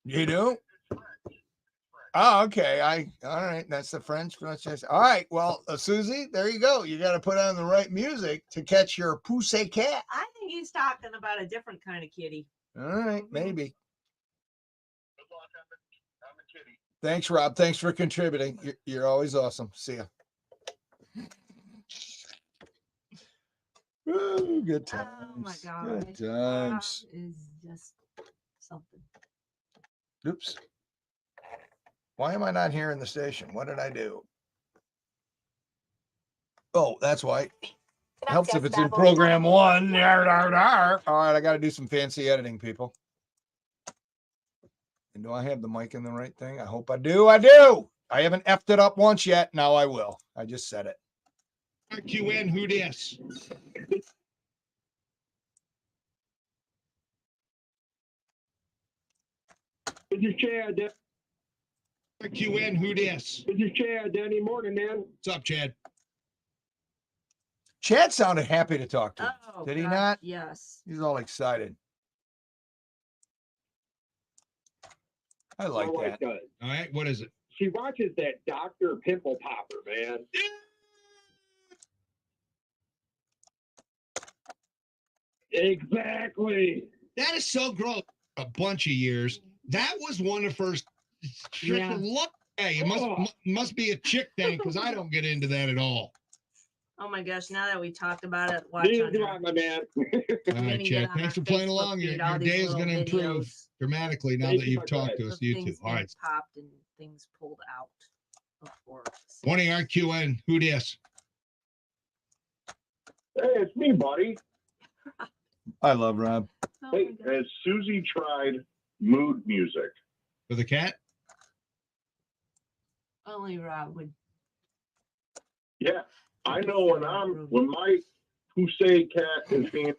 You do? Oh, okay. All right. That's the French pronunciation. All right. Well, Susie, there you go. You got to put on the right music to catch your poussey cat. I think he's talking about a different kind of kitty. All right. Maybe. Thanks, Rob. Thanks for contributing. You're always awesome. See ya. Ooh, good times. Oh my God. Good times. That is just something. Oops. Why am I not here in the station? What did I do? Oh, that's why. Helps if it's in program 1. All right, I got to do some fancy editing, people. And do I have the mic in the right thing? I hope I do. I do. I haven't effed it up once yet. Now I will. I just said it. RQN, who dis? This is Chad. RQN, who dis? This is Chad. Danny, morning, man. What's up, Chad? Chad sounded happy to talk to you. Oh, Did he God, not? Yes. He's all excited. I like My wife that. does. All right, what is it? She watches that Dr. Pimple Popper, man. Exactly. That is so gross. A bunch of years. That was one of her. Yeah. Hey, it must be a chick thing because I don't get into that at all. Oh my gosh! Now that we talked about it, watch Neither on do her. I, my man. All gonna right, get Chad. on Thanks our for playing Facebook along. feed, Your all these day is little going to improve videos dramatically now Thank that you, you've my talked friend. to us. of You too. things All being right. popped and things pulled out. Of course. Morning, RQN. Who dis? Hey, it's me, buddy. I love Rob. Oh Hey, my gosh. has Susie tried mood music? For the cat? Only Rob would. Yeah, I know when my Poussey cat is being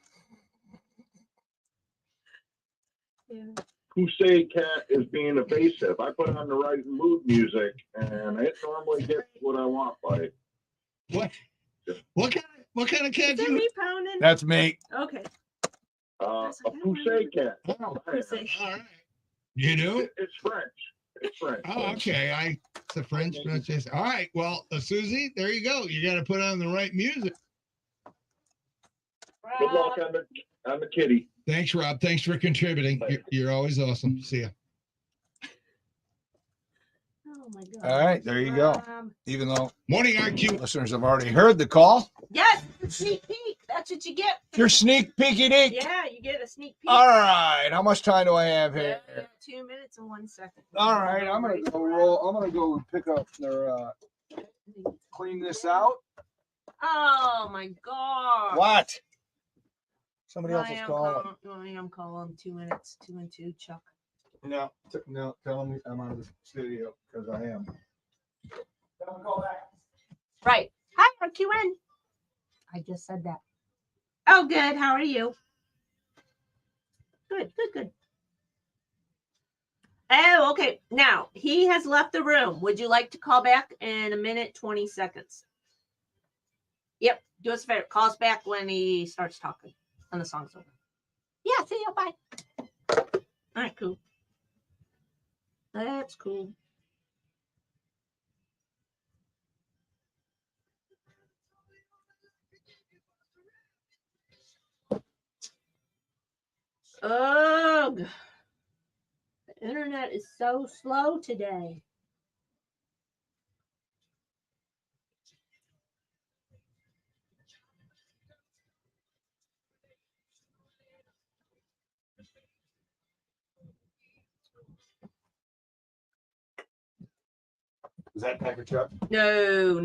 Poussey cat is being evasive, I put on the right mood music, and it normally gets what I want by it. What kind of cat Is do that you? me pounding? That's me. Okay. A Poussey cat. Poussey. All right. You do? It's French. It's French. Oh, okay. It's a French pronunciation. All right. Well, Susie, there you go. You got to put on the right music. Good luck on the kitty. Thanks, Rob. Thanks for contributing. You're always awesome. See ya. Oh my God. All right, there you go. Um, Even though Morning RQ listeners have already heard the call. Yes, sneak peek. That's what you get. Your sneak peeky deek. Yeah, you get a sneak peek. All right, how much time do I have here? 2 minutes and 1 second. All right, I'm gonna go roll. I'm gonna go and pick up their clean this out. Oh my God. What? Somebody else is calling. I'm calling 2 minutes. 2 and 2, Chuck. No, tell me I'm out of the studio because I am. Tell them to call back. Right. Hi, RQN. I just said that. Oh, good. How are you? Good. Oh, okay. Now, he has left the room. Would you like to call back in a minute, 20 seconds? Yep. Do us a favor. Call us back when he starts talking and the song's over. Yeah, see you. Bye. All right, cool. That's cool. Ugh. The internet is so slow today. Is that Packer Chuck? No.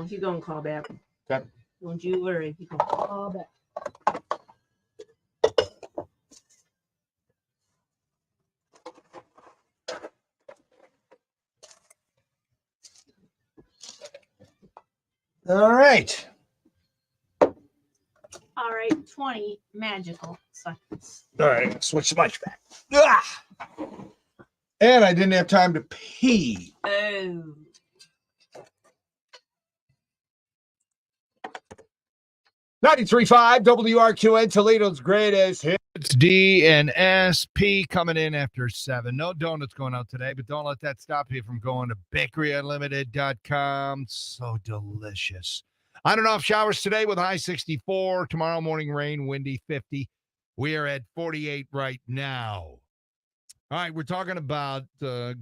You go and call back. Okay. Don't you worry. You can call back. All right. All right, 20 magical seconds. All right, switch the mic back. Ah! And I didn't have time to pee. Oh. .93.5 WRQN, Toledo's greatest hit. It's D and SP coming in after 7. No donuts going out today, but don't let that stop you from going to bakeryunlimited.com. So delicious. On and off showers today with high 64. Tomorrow morning rain, windy 50. We are at 48 right now. All right, we're talking about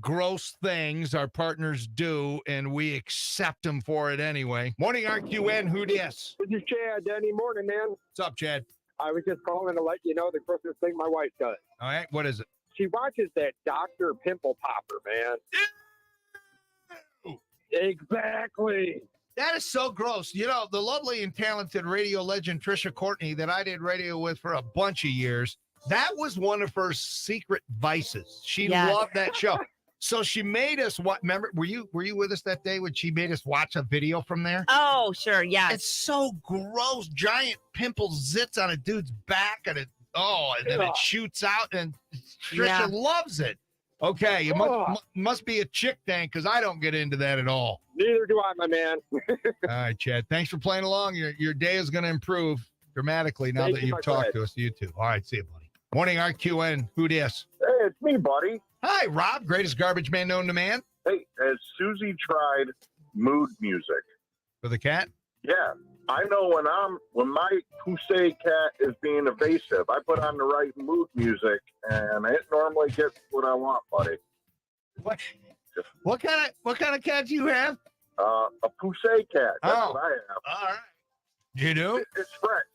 gross things our partners do, and we accept them for it anyway. Morning RQN, who dis? This is Chad. Danny, morning, man. What's up, Chad? I was just calling to let you know the grossest thing my wife does. All right, what is it? She watches that Dr. Pimple Popper, man. Exactly. That is so gross. You know, the lovely and talented radio legend Trisha Courtney that I did radio with for a bunch of years, that was one of her secret vices. She loved that show. So she made us what? Remember, were you with us that day when she made us watch a video from there? Oh, sure, yeah. It's so gross. Giant pimple zits on a dude's back, and then it shoots out, and Trisha loves it. Okay, you must be a chick thing because I don't get into that at all. Neither do I, my man. All right, Chad. Thanks for playing along. Your day is going to improve dramatically now that you've talked to us. You too. All right, see you, buddy. Morning, RQN. Who dis? Hey, it's me, buddy. Hi, Rob. Greatest garbage man known to man. Hey, has Susie tried mood music? For the cat? Yeah. I know when my Poussey cat is being evasive, I put on the right mood music, and it normally gets what I want, buddy. What kind of cat do you have? A Poussey cat. That's what I have. All right. You do? It's French.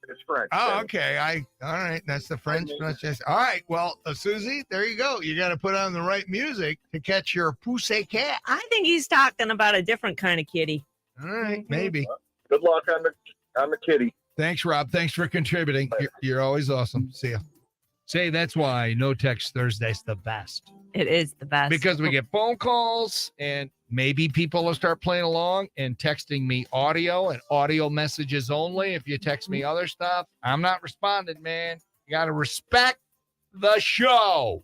It's French. Oh, okay. All right. That's the French pronunciation. All right. Well, Susie, there you go. You got to put on the right music to catch your Poussey cat. I think he's talking about a different kind of kitty. All right. Maybe. Good luck on the kitty. Thanks, Rob. Thanks for contributing. You're always awesome. See ya. Say that's why No Text Thursday's the best. It is the best. Because we get phone calls and maybe people will start playing along and texting me audio and audio messages only. If you text me other stuff, I'm not responding, man. You got to respect the show.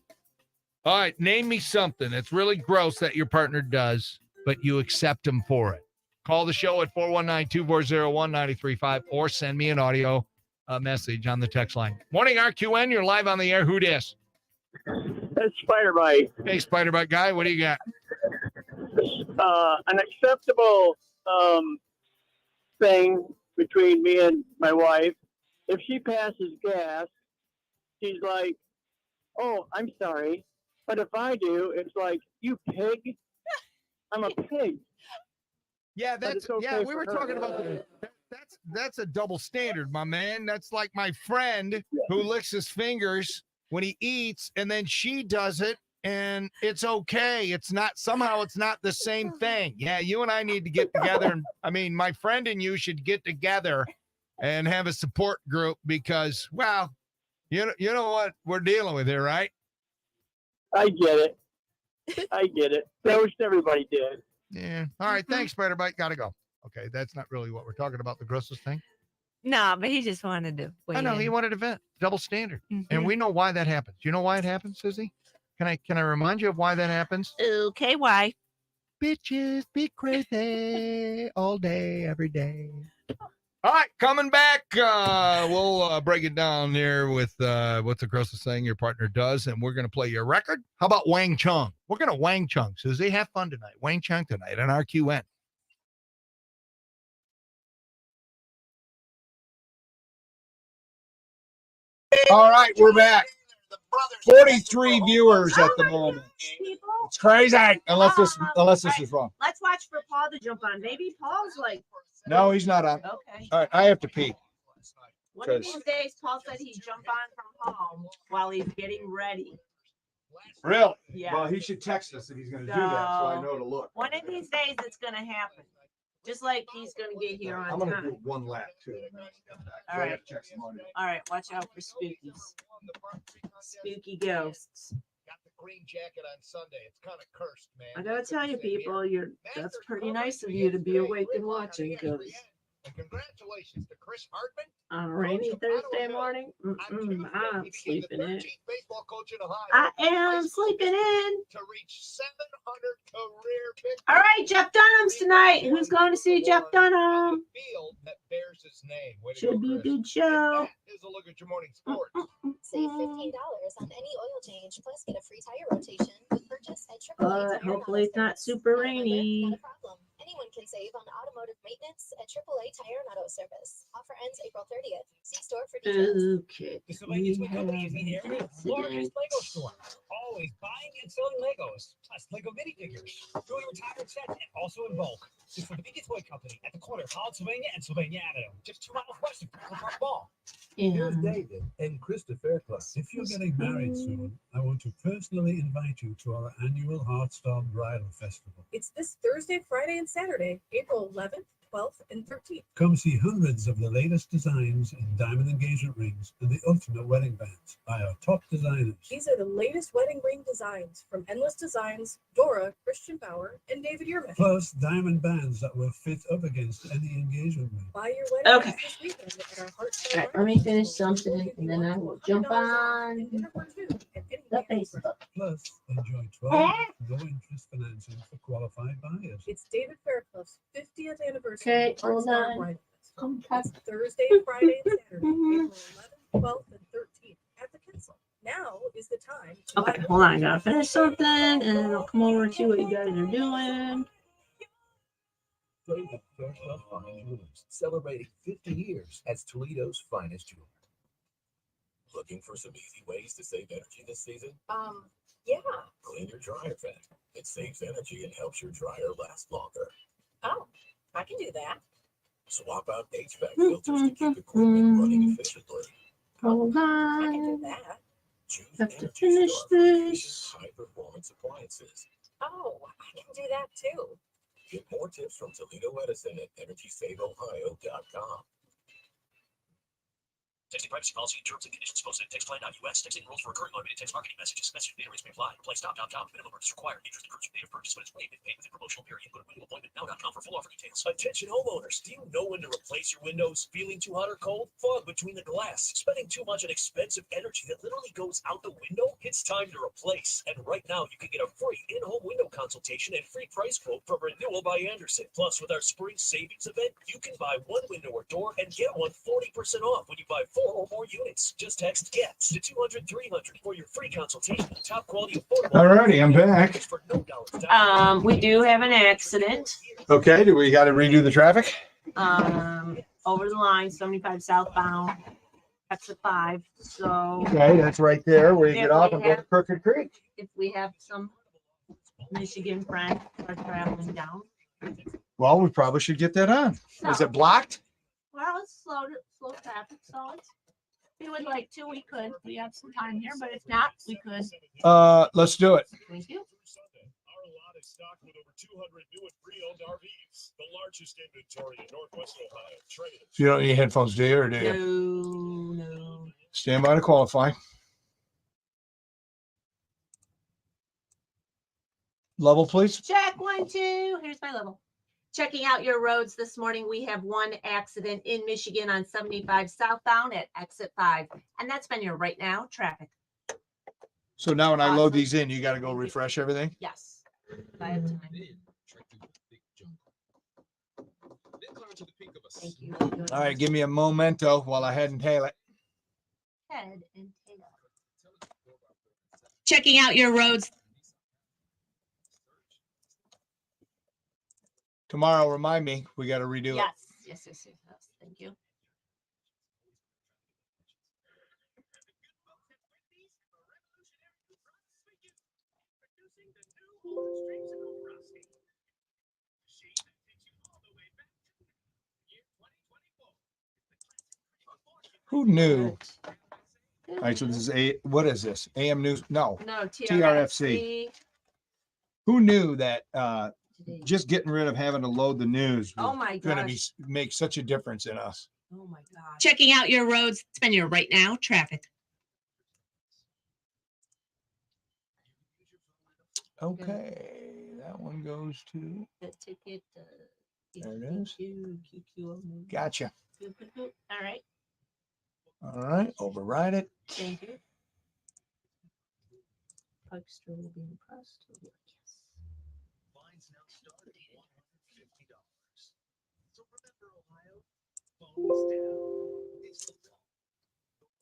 All right. Name me something that's really gross that your partner does, but you accept them for it. Call the show at 419-240-1935 or send me an audio message on the text line. Morning, RQN. You're live on the air. Who dis? That's Spider-Bite. Hey, Spider-Bite guy. What do you got? An acceptable thing between me and my wife. If she passes gas, she's like, "Oh, I'm sorry." But if I do, it's like, "You pig." I'm a pig. Yeah, But that's it's okay yeah. We for were her. talking about that's a double standard, my man. That's like my friend who licks his fingers when he eats, and then she does it, and it's okay. It's not the same thing. Yeah, you and I need to get together, and I mean, my friend and you should get together and have a support group because, well, you know what we're dealing with here, right? I get it. I get it. I wish everybody did. Yeah. All right. Thanks, Spider Bite. Gotta go. Okay, that's not really what we're talking about. The grossest thing. No, but he just wanted to. I know he wanted to vent. Double standard, and we know why that happens. You know why it happens, Susie? Can I remind you of why that happens? Okay, why? Bitches be crazy all day, every day. All right, coming back. We'll break it down here with what's the grossest thing your partner does, and we're gonna play your record. How about Wang Chung? We're gonna Wang Chung, Susie. Have fun tonight. Wang Chung tonight on RQN. All right, we're back. 43 viewers at the moment. It's crazy. Unless this is wrong. Let's watch for Paul to jump on. Maybe Paul's like. No, he's not on. Okay. All right, I have to pee. One of these days, Paul said he'd jump on from home while he's getting ready. Really? Yeah. Well, he should text us if he's going to do that, so I know to look. One of these days, it's going to happen. Just like he's going to get here on I'm going to time. do one lap too. All right. All right. Watch out for spookies. Spooky ghosts. Got the green jacket on Sunday. It's kind of cursed, man. I gotta tell you, people, that's pretty nice of you to be awake and watching. Because And congratulations to Chris Hartman. on a rainy Thursday morning, I'm sleeping in. Baseball coach in Ohio. I am sleeping in. To reach 700 career victories. All right, Jeff Dunham's tonight. Who's going to see Jeff Dunham? Field that bears his name. Way to Should go, be a Chris. good show. Here's a look at your morning sports. Save $15 on any oil change, plus get a free tire rotation with purchase at AAA. But hopefully it's not super rainy. Not a problem. Anyone can save on automotive maintenance at AAA Tire and Auto Service. Offer ends April 30th. See store for details. Okay. Miscellaneous Company is the area's largest Lego store. Always buying and selling Legos, plus Lego minifigures, jewelry retired sets, and also in bulk. It's the Convenience Toy Company at the corner of Pennsylvania and Sylvania Avenue, just 2 miles west of Franklin Park Mall. Here's David and Krista Fairclough. If you're getting married soon, I want to personally invite you to our annual Heartstone Bridal Festival. It's this Thursday, Friday, and Saturday, April 11th, 12th, and 13th. Come see hundreds of the latest designs in diamond engagement rings and the ultimate wedding bands by our top designers. These are the latest wedding ring designs from Endless Designs, Dora, Christian Bauer, and David Yerman. Plus diamond bands that will fit up against any engagement ring. Buy your wedding Okay. rings this weekend at our Heartstone All right, let me finish something and then I will jump on the Facebook. Plus, enjoy 12 no-interest financing for qualified buyers. It's David Fairclough's 50th anniversary. Okay, of hold Heartstone on. Bridal Festival. Come It's Thursday, Friday, and Saturday, April 11th, 12th, and 13th at the Kensal. Now is the time to Okay, buy hold on. I gotta finish something and then I'll come over and see what you guys are doing. David Fairclough Fine Jewelers, celebrating 50 years as Toledo's finest jeweler. Looking for some easy ways to save energy this season? Yeah. Clean your dryer vent. It saves energy and helps your dryer last longer. Oh, I can do that. Swap out HVAC filters to keep equipment running efficiently. Hold I can do on. that. Choose Have to Energy finish Star for efficient, this. high-performance appliances. Oh, I can do that too. Get more tips from Toledo Edison at EnergySaveOhio.com. Texting privacy policy and terms and conditions posted at textplan.us. Texting rules for recurring automated text marketing messages. Message data rates may apply. Reply stop.com. Minimum purchase required. Interest accrues from date of purchase when it's waived if paid within promotional period. Go to windowappointmentnow.com for full offer details. Attention homeowners, do you know when to replace your windows? Feeling too hot or cold? Fog between the glass? Spending too much on expensive energy that literally goes out the window? It's time to replace. And right now you can get a free in-home window consultation and free price quote from Renewal by Anderson. Plus with our spring savings event, you can buy one window or door and get one 40% off when you buy 4 or more units. Just text GET to 200-300 for your free consultation. Top quality affordable. Alrighty, I'm back. For no dollars down. We do have an accident. Okay, do we got to redo the traffic? Over the line, 75 southbound, exit 5. So Okay, that's right there where you If get off we and go to have- Crooked Creek. if we have some Michigan friends are traveling down. Well, we probably should get that on. Is it blocked? Well, it's slow traffic, so it's, if you would like to, we could. We have some time here, but if not, we could. Let's do it. Thank you. Our lot is stocked with over 200 new and pre-owned RVs, the largest inventory in Northwest Ohio. Trade You don't need headphones, do you? Or do you? No. Stand by to qualify. Level, please. Check 1, 2. Here's my level. Checking out your roads this morning, we have one accident in Michigan on 75 southbound at exit 5. And that's been your right now traffic. So now when I load these in, you got to go refresh everything? Yes. If I have time. Thank you. All right, give me a memento while I head and tail it. Head and tail. Checking out your roads. Tomorrow, remind me, we got to redo it. Yes. Thank you. Who knew? All right, so this is what is this? AM News? No. No, TRFC. Who knew that just getting rid of having to load the news was Oh my going to gosh. make such a difference in us? Oh my God. Checking out your roads. It's been your right now traffic. Okay, that one goes to. The ticket. There it is. QQ. Gotcha. All right. All right, override it. Thank you. Parkster will be impressed. Yes. Lines now start at $150. So remember, Ohio, phones down. It's the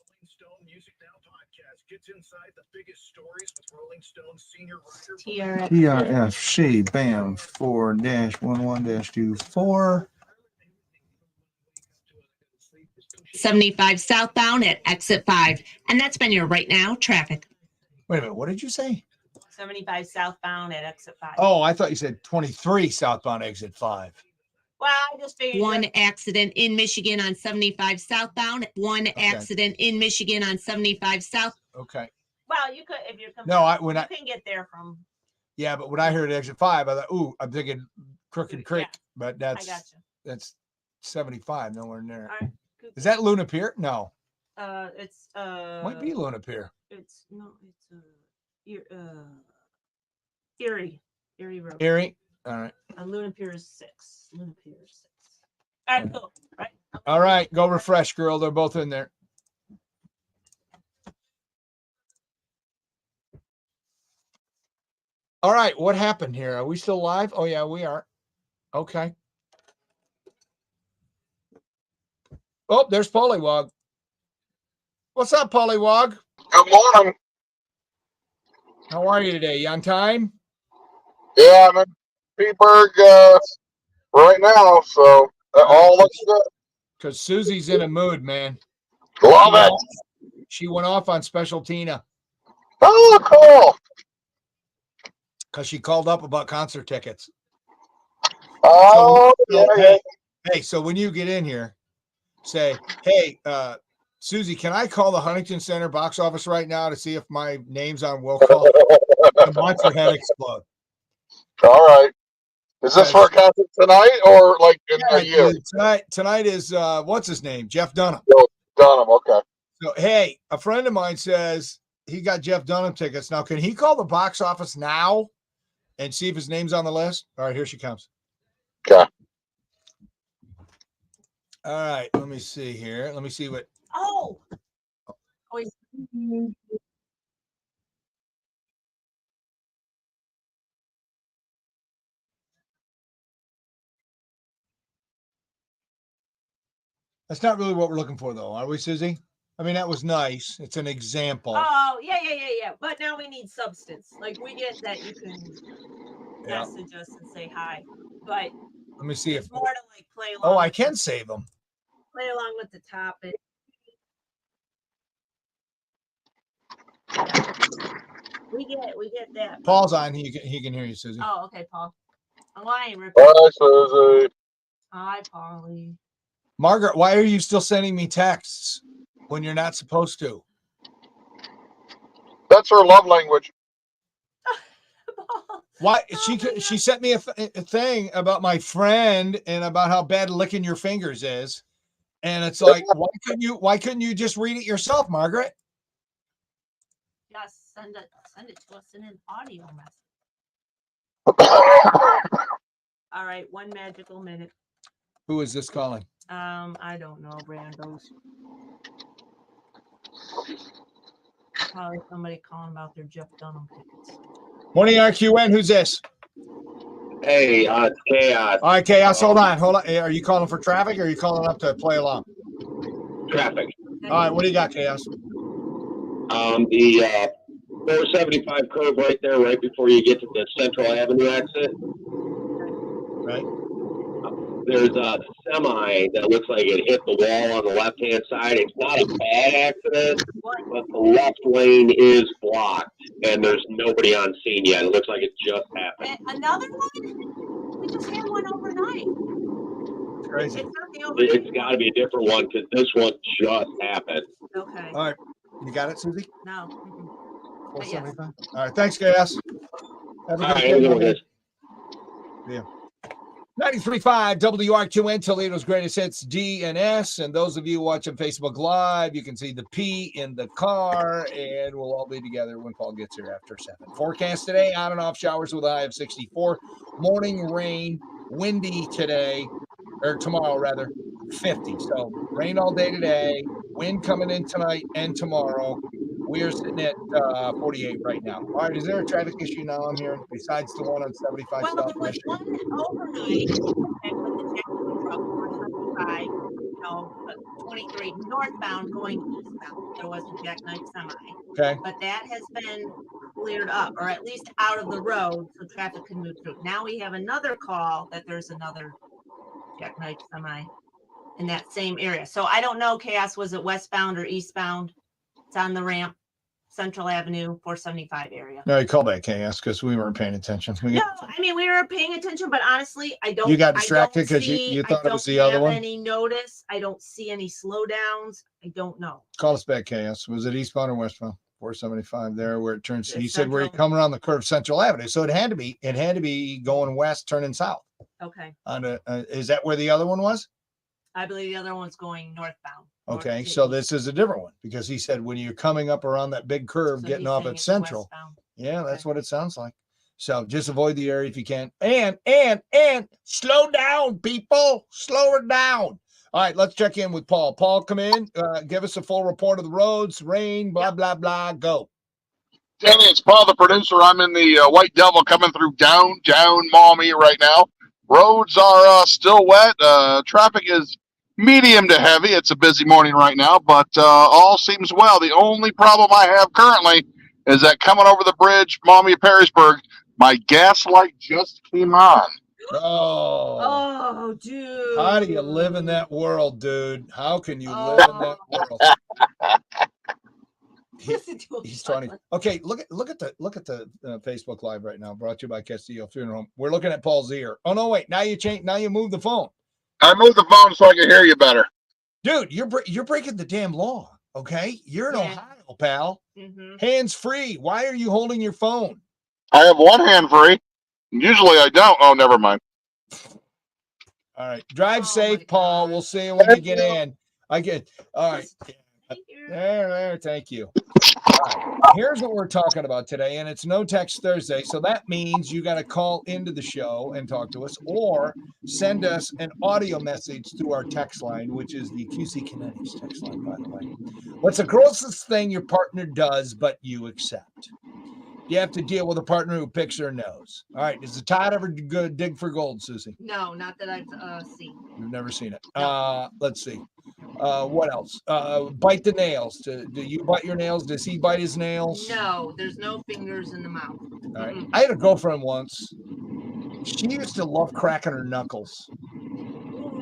Rolling Stone Music Now podcast gets inside the biggest stories with Rolling Stone senior writer. TRFC, bam, 4-11-24. 75 southbound at exit 5. And that's been your right now traffic. Wait a minute, what did you say? 75 southbound at exit 5. Oh, I thought you said 23 southbound exit 5. Well, I just figured. One accident in Michigan on 75 southbound. One accident in Michigan on 75 south. Okay. Well, you could, if you're. No, you can get there from. Yeah, but when I heard exit 5, I thought, ooh, I'm thinking Crooked Creek, but I got you. that's 75, nowhere near. All right. Is that Luna Pier? No, It's might be Luna Pier. It's Erie Road. Erie. All right. Luna Pier is 6. Luna Pier is 6. All right, cool. Right. All right, go refresh, girl. They're both in there. All right, what happened here? Are we still live? Oh yeah, we are. Okay. Oh, there's Pollywog. What's up, Pollywog? Good morning. How are you today? You on time? Yeah, I'm in Pittsburgh right now, so all looks good. Because Susie's in a mood, man. Love it. She went off on Special Tina. Oh, cool. Because she called up about concert tickets. Oh, Hey, so when you get in here, say, hey, Susie, can I call the Huntington Center box office right now to see if my name's on will call? And watch her head explode. All right. Is this for a concert tonight or like in a year? Tonight is what's his name? Jeff Dunham. Dunham, okay. So hey, a friend of mine says he got Jeff Dunham tickets. Now, can he call the box office now and see if his name's on the list? All right, here she comes. Okay. All right, let me see here. Let me see what. Oh. That's not really what we're looking for, though, are we, Susie? I mean, that was nice. It's an example. Oh, yeah. But now we need substance. Like we get that you can message us and say hi. But Let me see it's if. more to like play along. Oh, I can save them. Play along with the topic. We get that. Paul's on. He can hear you, Susie. Oh, okay, Paul. Oh, I ain't ripping. Hi, Susie. Hi, Paulie. Margaret, why are you still sending me texts when you're not supposed to? That's her love language. Why she sent me a thing about my friend and about how bad licking your fingers is, and it's like, why couldn't you just read it yourself, Margaret? Just send it to us in an audio message. All right, one magical minute. Who is this calling? I don't know, Brandos. Probably somebody calling about their Jeff Dunham tickets. Morning, RQN. Who's this? Hey, it's Chaos. All right, Chaos. Hold on. Are you calling for traffic, or are you calling up to play along? Traffic. All right. What do you got, Chaos? The 475 curve right there, right before you get to the Central Avenue exit. Right. There's a semi that looks like it hit the wall on the left-hand side. It's not a bad accident, but the left lane is blocked, and there's nobody on scene yet. It looks like it just happened. Another one? We just had one overnight. Crazy. It's got to be a different one because this one just happened. Okay. All right. You got it, Susie? No. 475. All right. Thanks, Chaos. Have a All right, good have a good day. one. Yeah. 93.5 WRQN, Toledo's greatest hits, DNS. And those of you watching Facebook Live, you can see the P in the car, and we'll all be together when Paul gets here after 7. Forecast today, on and off showers with a high of 64. Morning rain, windy today, or tomorrow rather, 50. So rain all day today, wind coming in tonight and tomorrow. We are sitting at 48 right now. All right, is there a traffic issue now I'm hearing besides the one on 75 Well, South there was Michigan? one overnight and with the Jacksonville truck 475, 23 northbound going eastbound. There was a jackknife semi. Okay. But that has been cleared up, or at least out of the road, so traffic can move through. Now we have another call that there's another jackknife semi in that same area. So I don't know, Chaos, was it westbound or eastbound? It's on the ramp, Central Avenue, 475 area. No, you call that chaos because we weren't paying attention. No, I mean, we were paying attention, but honestly, I don't. You got I distracted don't 'cause you see- thought I it was don't the other have one? Any notice? I don't see any slowdowns. I don't know. Call us back, chaos. Was it eastbound or westbound? 475 there where it turns. It's He said where you Central. come around the curve, Central Avenue. So it had to be going west, turning south. Okay. On is that where the other one was? I believe the other one's going northbound. Okay, so this is a different one because he said when you're coming up around that big curve, So getting he's off saying at it's Central. westbound. Yeah, that's what it sounds like. So just avoid the area if you can. And slow down, people. Slow it down. All right, let's check in with Paul. Paul, come in. Give us a full report of the roads, rain, blah, blah, blah. Go. Danny, it's Paul, the producer. I'm in the White Devil coming through downtown Maumee right now. Roads are still wet. Traffic is medium to heavy. It's a busy morning right now, but all seems well. The only problem I have currently is that coming over the bridge, Maumee Perrysburg, my gas light just came on. Oh, dude. How do you live in that world, dude? How can you live in that world? He's 20. Okay, look at the Facebook Live right now. Brought to you by Castillo Funeral Home. We're looking at Paul's ear. Oh no, wait. Now you move the phone. I moved the phone so I can hear you better. Dude, you're breaking the damn law. Okay, you're in Ohio, pal. Mm-hmm. Hands free. Why are you holding your phone? I have one hand free. Usually I don't. Oh, never mind. All right, drive safe, Paul. We'll see you when you get in. All right. There, thank you. All right. Here's what we're talking about today, and it's No Text Thursday, so that means you got to call into the show and talk to us, or send us an audio message through our text line, which is the QC Kinetics text line, by the way. What's the grossest thing your partner does but you accept? You have to deal with a partner who picks her nose. All right, is the Todd ever dig for gold, Susie? No, not that I've seen. You've never seen it. Let's see. What else? Bite the nails. Do you bite your nails? Does he bite his nails? No, there's no fingers in the mouth. All right. I had a girlfriend once. She used to love cracking her knuckles.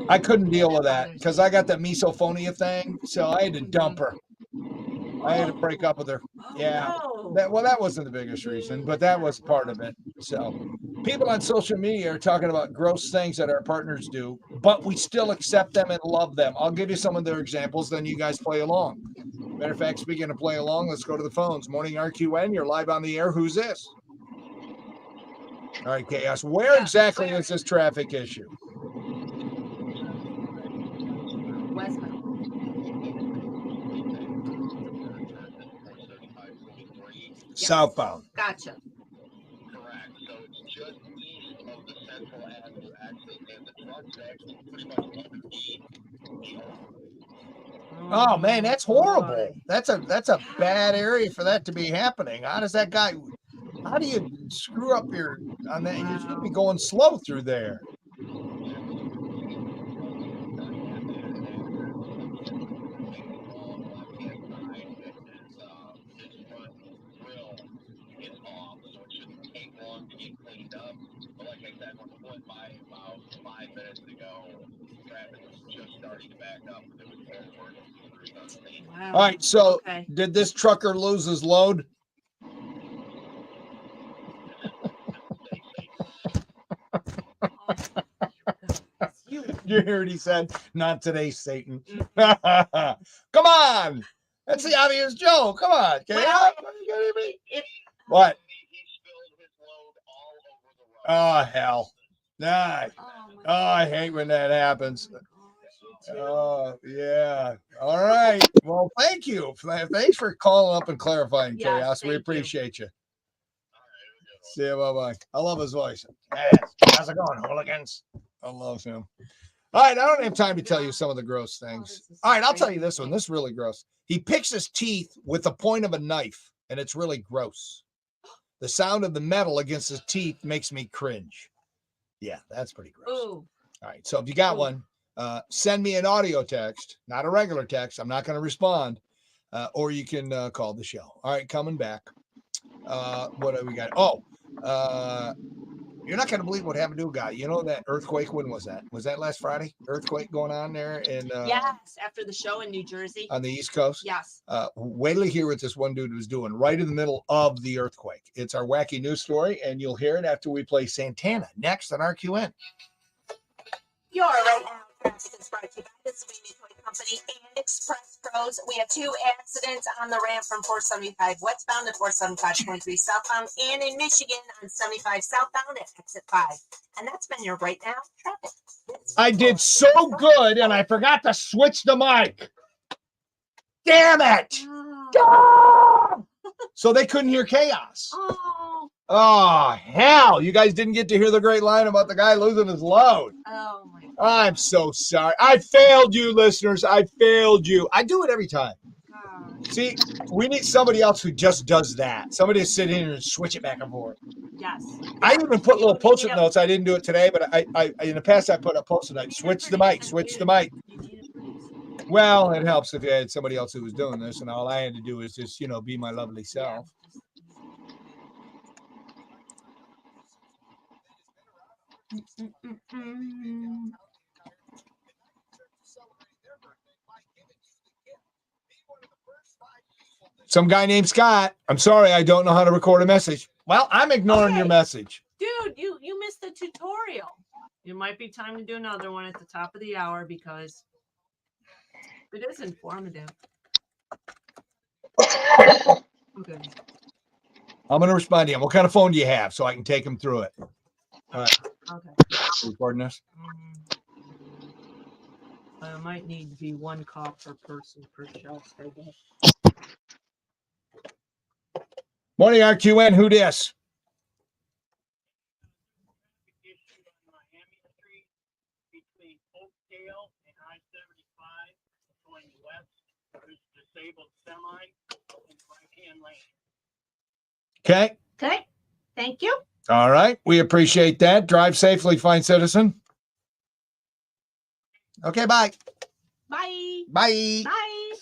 I couldn't deal with that because I got that misophonia thing, so I had to dump her. I had to break up with her. Yeah. That wasn't the biggest reason, but that was part of it. So people on social media are talking about gross things that our partners do, but we still accept them and love them. I'll give you some of their examples, then you guys play along. Matter of fact, speaking of play along, let's go to the phones. Morning RQN, you're live on the air. Who's this? All right, Chaos. Where exactly is this traffic issue? Westbound. Southbound. Gotcha. Correct. So it's just east of the Central Avenue exit, and the truck's actually pretty much underneath the Oh man, that's horrible. That's a bad area for that to be happening. How do you screw up on that? You should be going slow through there. Wow. All right, so Okay. did this trucker lose his load? You heard he said, "Not today, Satan." Come on, that's the obvious joke. Come on, okay? Well, What? Oh hell! Nah. Oh, I hate when that happens. Oh yeah. All right. Well, thank you. Thanks for calling up and clarifying, Yes, Chaos. We thank you. appreciate you. See you. Bye bye. I love his voice. Hey, how's it going, hooligans? I love him. All right, I don't have time to tell you some of the gross things. All right, I'll tell you this one. This is really gross. He picks his teeth with the point of a knife, and it's really gross. The sound of the metal against his teeth makes me cringe. Yeah, that's pretty gross. Ooh. All right, so if you got one, send me an audio text, not a regular text. I'm not going to respond, or you can call the show. All right, coming back. What do we got? Oh, you're not going to believe what happened to a guy. You know that earthquake? When was that? Was that last Friday? Earthquake going on there in Yes, after the show in New Jersey. on the East Coast? Yes. Wait till you hear what this one dude was doing right in the middle of the earthquake. It's our wacky news story, and you'll hear it after we play Santana next on RQN. You're right now. Traffic is brought to you by the Sweeney Toy Company and Express Pros. We have 2 accidents on the ramp from 475 westbound to 475.3 southbound, and in Michigan on 75 southbound at exit 5. And that's been your right now traffic. I did so good, and I forgot to switch the mic. Damn it! Ah! So they couldn't hear Chaos. Oh, hell. You guys didn't get to hear the great line about the guy losing his load. Oh, my God. I'm so sorry. I failed you, listeners. I failed you. I do it every time. See, we need somebody else who just does that. Somebody to sit in and switch it back and forth. Yes. I even put little post-it notes. I didn't do it today, but I in the past I put a post-it note. Switch the mic. Switch the mic. Well, it helps if you had somebody else who was doing this, and all I had to do is just, be my lovely self. Some guy named Scott. I'm sorry, I don't know how to record a message. Well, I'm ignoring your message. Dude, you missed the tutorial. It might be time to do another one at the top of the hour because it is informative. Okay. I'm going to respond to him. What kind of phone do you have so I can take him through it? All right. Okay. Recording this? I might need to be 1 call per person per show. Morning, RQN. Who dis? Okay. Okay. Thank you. All right. We appreciate that. Drive safely, fine citizen. Okay, bye. Bye. Bye. Bye.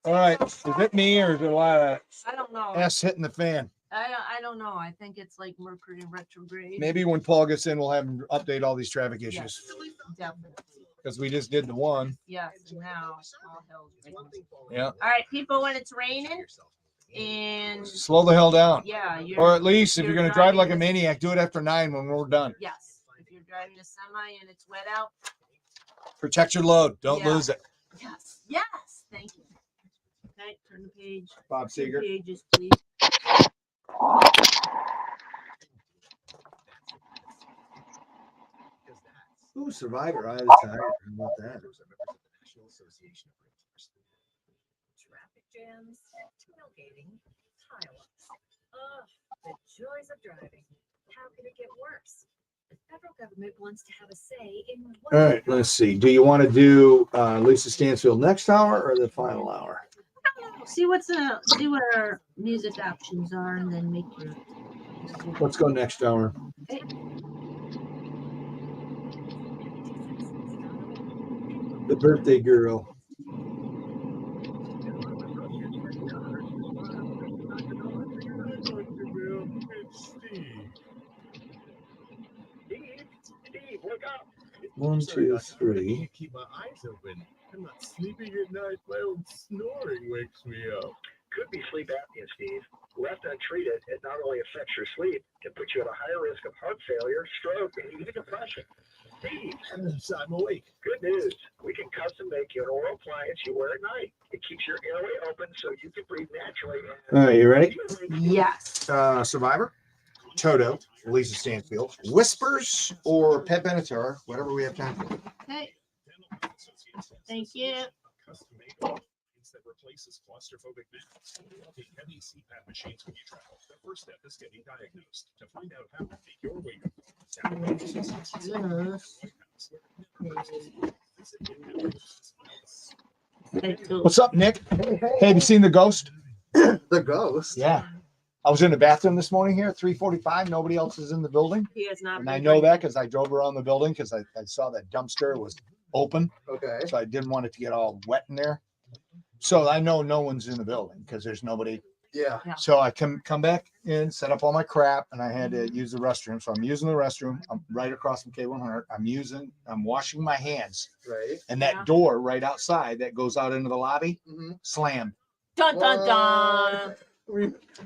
All right. Is it me or is it a lot of I don't know. ass hitting the fan? I don't know. I think it's like Mercury retrograde. Maybe when Paul gets in, we'll have him update all these traffic issues Definitely. because we just did the one. Yes. Now all hell's breaking loose. Yeah. All right, people. When it's raining, And Slow the hell down. yeah, Or at least if you're going to drive like a driving maniac, do it after 9 when we're done. yes, if you're driving a semi and it's wet out. Protect your load. Don't Yeah. lose it. Yes, yes, thank you. Okay, turn the page. Bob 2 Seeger. pages, please. Ooh, Survivor. I was tired. How about that? Traffic jams, tailgating, pileups. Ugh, the joys of driving. How could it get worse? The federal government wants to have a say in what. All right, let's see. Do you want to do Lisa Stansfield next hour or the final hour? See what our music options are, and then make your decision. Let's go next hour. Okay. The birthday girl. Steve, wake up. 1, 2, 3. Keep my eyes open. I'm not sleeping at night. My own snoring wakes me up. Could be sleep apnea, Steve. Left untreated, it not only affects your sleep, it puts you at a higher risk of heart failure, stroke, and even depression. Steve, I'm awake. Good news. We can custom make you an oral appliance you wear at night. It keeps your airway open so you can breathe naturally. All right, you ready? Yes. Survivor, Toto, Lisa Stansfield, Whispers, or Pet Benatar, whatever we have time for. Okay. Thank you. That replaces claustrophobic masks. Take heavy CPAP machines when you travel. The first step is getting diagnosed. To find out how to make your way. What's up, Nick? Hey, have you seen The Ghost? The Ghost? Yeah. I was in the bathroom this morning here at 3:45. Nobody else is in the building. He has not. And been I know drinking. that because I drove around the building because I saw that dumpster was open. Okay. So I didn't want it to get all wet in there. So I know no one's in the building because there's nobody. Yeah. So I come back in, set up all my crap, and I had to use the restroom. So I'm using the restroom. I'm right across from K100. I'm washing my hands. Right. And that door right outside that goes out into the lobby, slammed. Dun dun dun.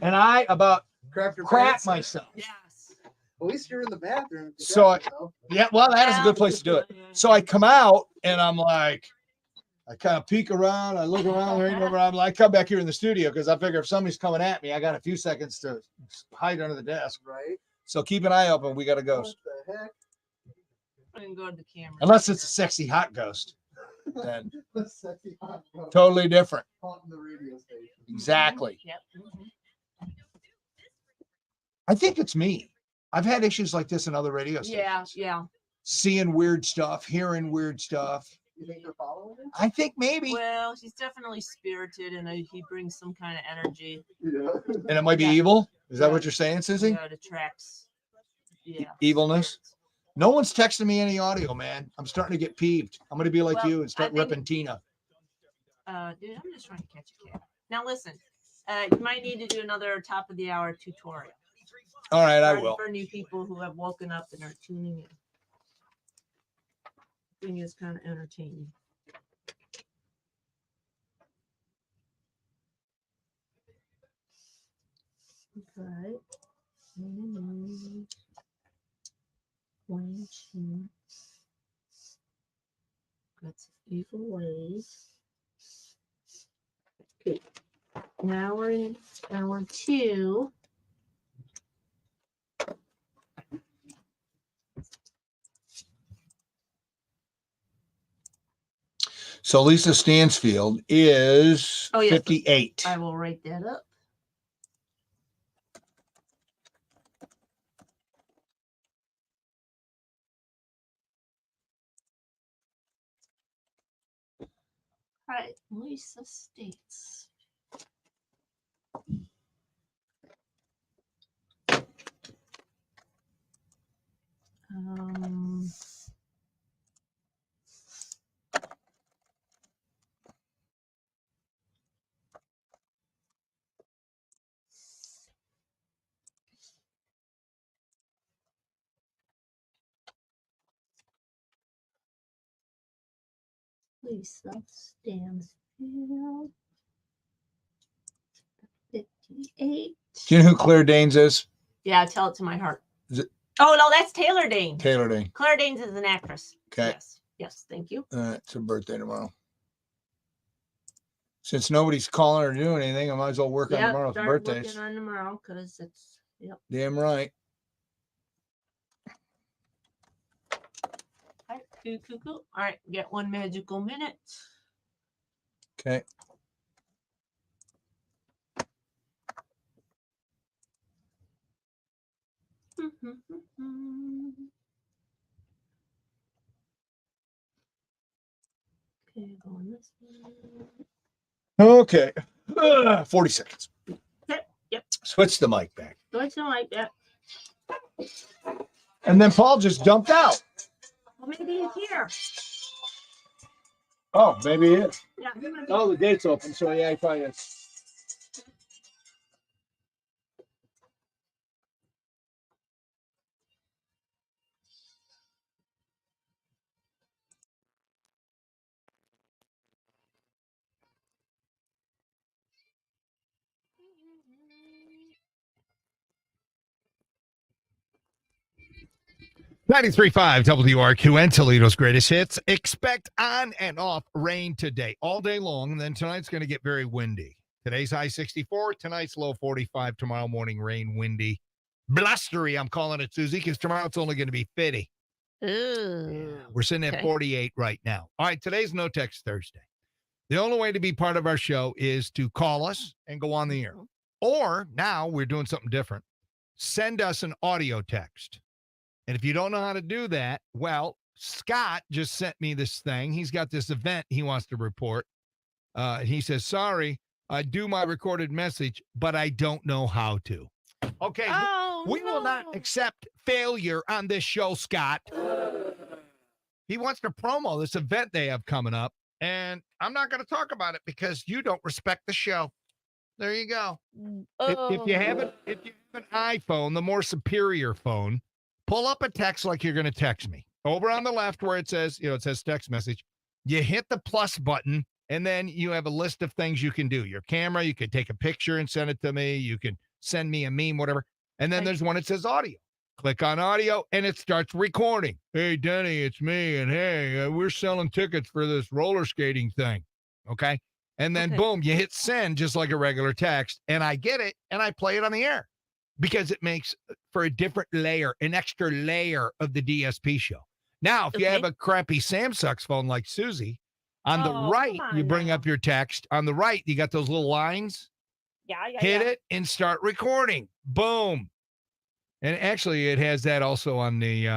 And I about Crap your crap pants? myself. Yes. At least you're in the bathroom. So yeah, well, that is a good place to do it. So I come out and I'm like, I kind of peek around, I look around, there ain't nobody. I'm like, I come back here in the studio because I figure if somebody's coming at me, I got a few seconds to hide under the desk. Right. So keep an eye open. We got a ghost. What the heck? I can go to the camera. Unless it's a sexy hot ghost, then The sexy hot ghost. totally different. Haunting the radio station. Exactly. Yep. I think it's me. I've had issues like this in other radio stations. Yeah. Seeing weird stuff, hearing weird stuff. You think they're following it? I think maybe. Well, he's definitely spirited, and he brings some kind of energy. Yeah. And it might be evil. Is that what you're saying, Susie? Yeah, it attracts. Yeah. Evilness. No one's texting me any audio, man. I'm starting to get peeved. I'm going to be like Well, you and start I think- ripping Tina. Dude, I'm just trying to catch a cat. Now listen, you might need to do another top of the hour tutorial. All right, I for- will. For new people who have woken up and are tuning in. I think it's kind of entertaining. Okay. One, two. That's evil ways. Okay. Now we're in hour 2. So Lisa Stansfield is Oh, yes. 58. I will write that up. All right, Lisa States. Um, Lisa Stansfield. Do you know who Claire Danes is? Yeah, tell it to my heart. Is it Oh, no, that's Taylor Dane. Taylor Dane? Claire Danes is an actress. Okay. Yes. Yes, thank you. It's her birthday tomorrow. Since nobody's calling or doing anything, I might as well work on tomorrow's start birthdays. working on tomorrow because it's, yep. Damn right. All right, cool. All right, get 1 magical minute. Okay. Okay, going this way. Okay. 40 seconds. Yep. Switch the mic back. Don't you like that? And then Paul just dumped out. Well, maybe he's here. Oh, maybe it is. Yeah. he might be- Oh, the gate's open, so yeah, he probably is. .93.5 WRQN, Toledo's greatest hits. Expect on and off rain today, all day long, and then tonight's going to get very windy. Today's high 64, tonight's low 45, tomorrow morning rain, windy. Blustery, I'm calling it, Susie, because tomorrow it's only going to be 50. Ooh. We're sitting at 48 right now. All right, today's No Text Thursday. The only way to be part of our show is to call us and go on the air. Or now we're doing something different. Send us an audio text. And if you don't know how to do that, well, Scott just sent me this thing. He's got this event he wants to report. He says, sorry, I do my recorded message, but I don't know how to. Okay, we will not accept failure on this show, Scott. He wants to promo this event they have coming up, and I'm not going to talk about it because you don't respect the show. There you go. If you have an iPhone, the more superior phone, pull up a text like you're going to text me. Over on the left where it says, it says text message, you hit the plus button, and then you have a list of things you can do. Your camera, you can take a picture and send it to me. You can send me a meme, whatever. And then there's one that says audio. Click on audio, and it starts recording. Hey, Denny, it's me. And hey, we're selling tickets for this roller skating thing. Okay? And then, boom, you hit send just like a regular text, and I get it, and I play it on the air. Because it makes for a different layer, an extra layer of the DSP show. Now, if you have a crappy Samsung phone like Susie, on the right, you bring up your text. On the right, you got those little lines. Hit it and start recording. Boom. And actually, it has that also on the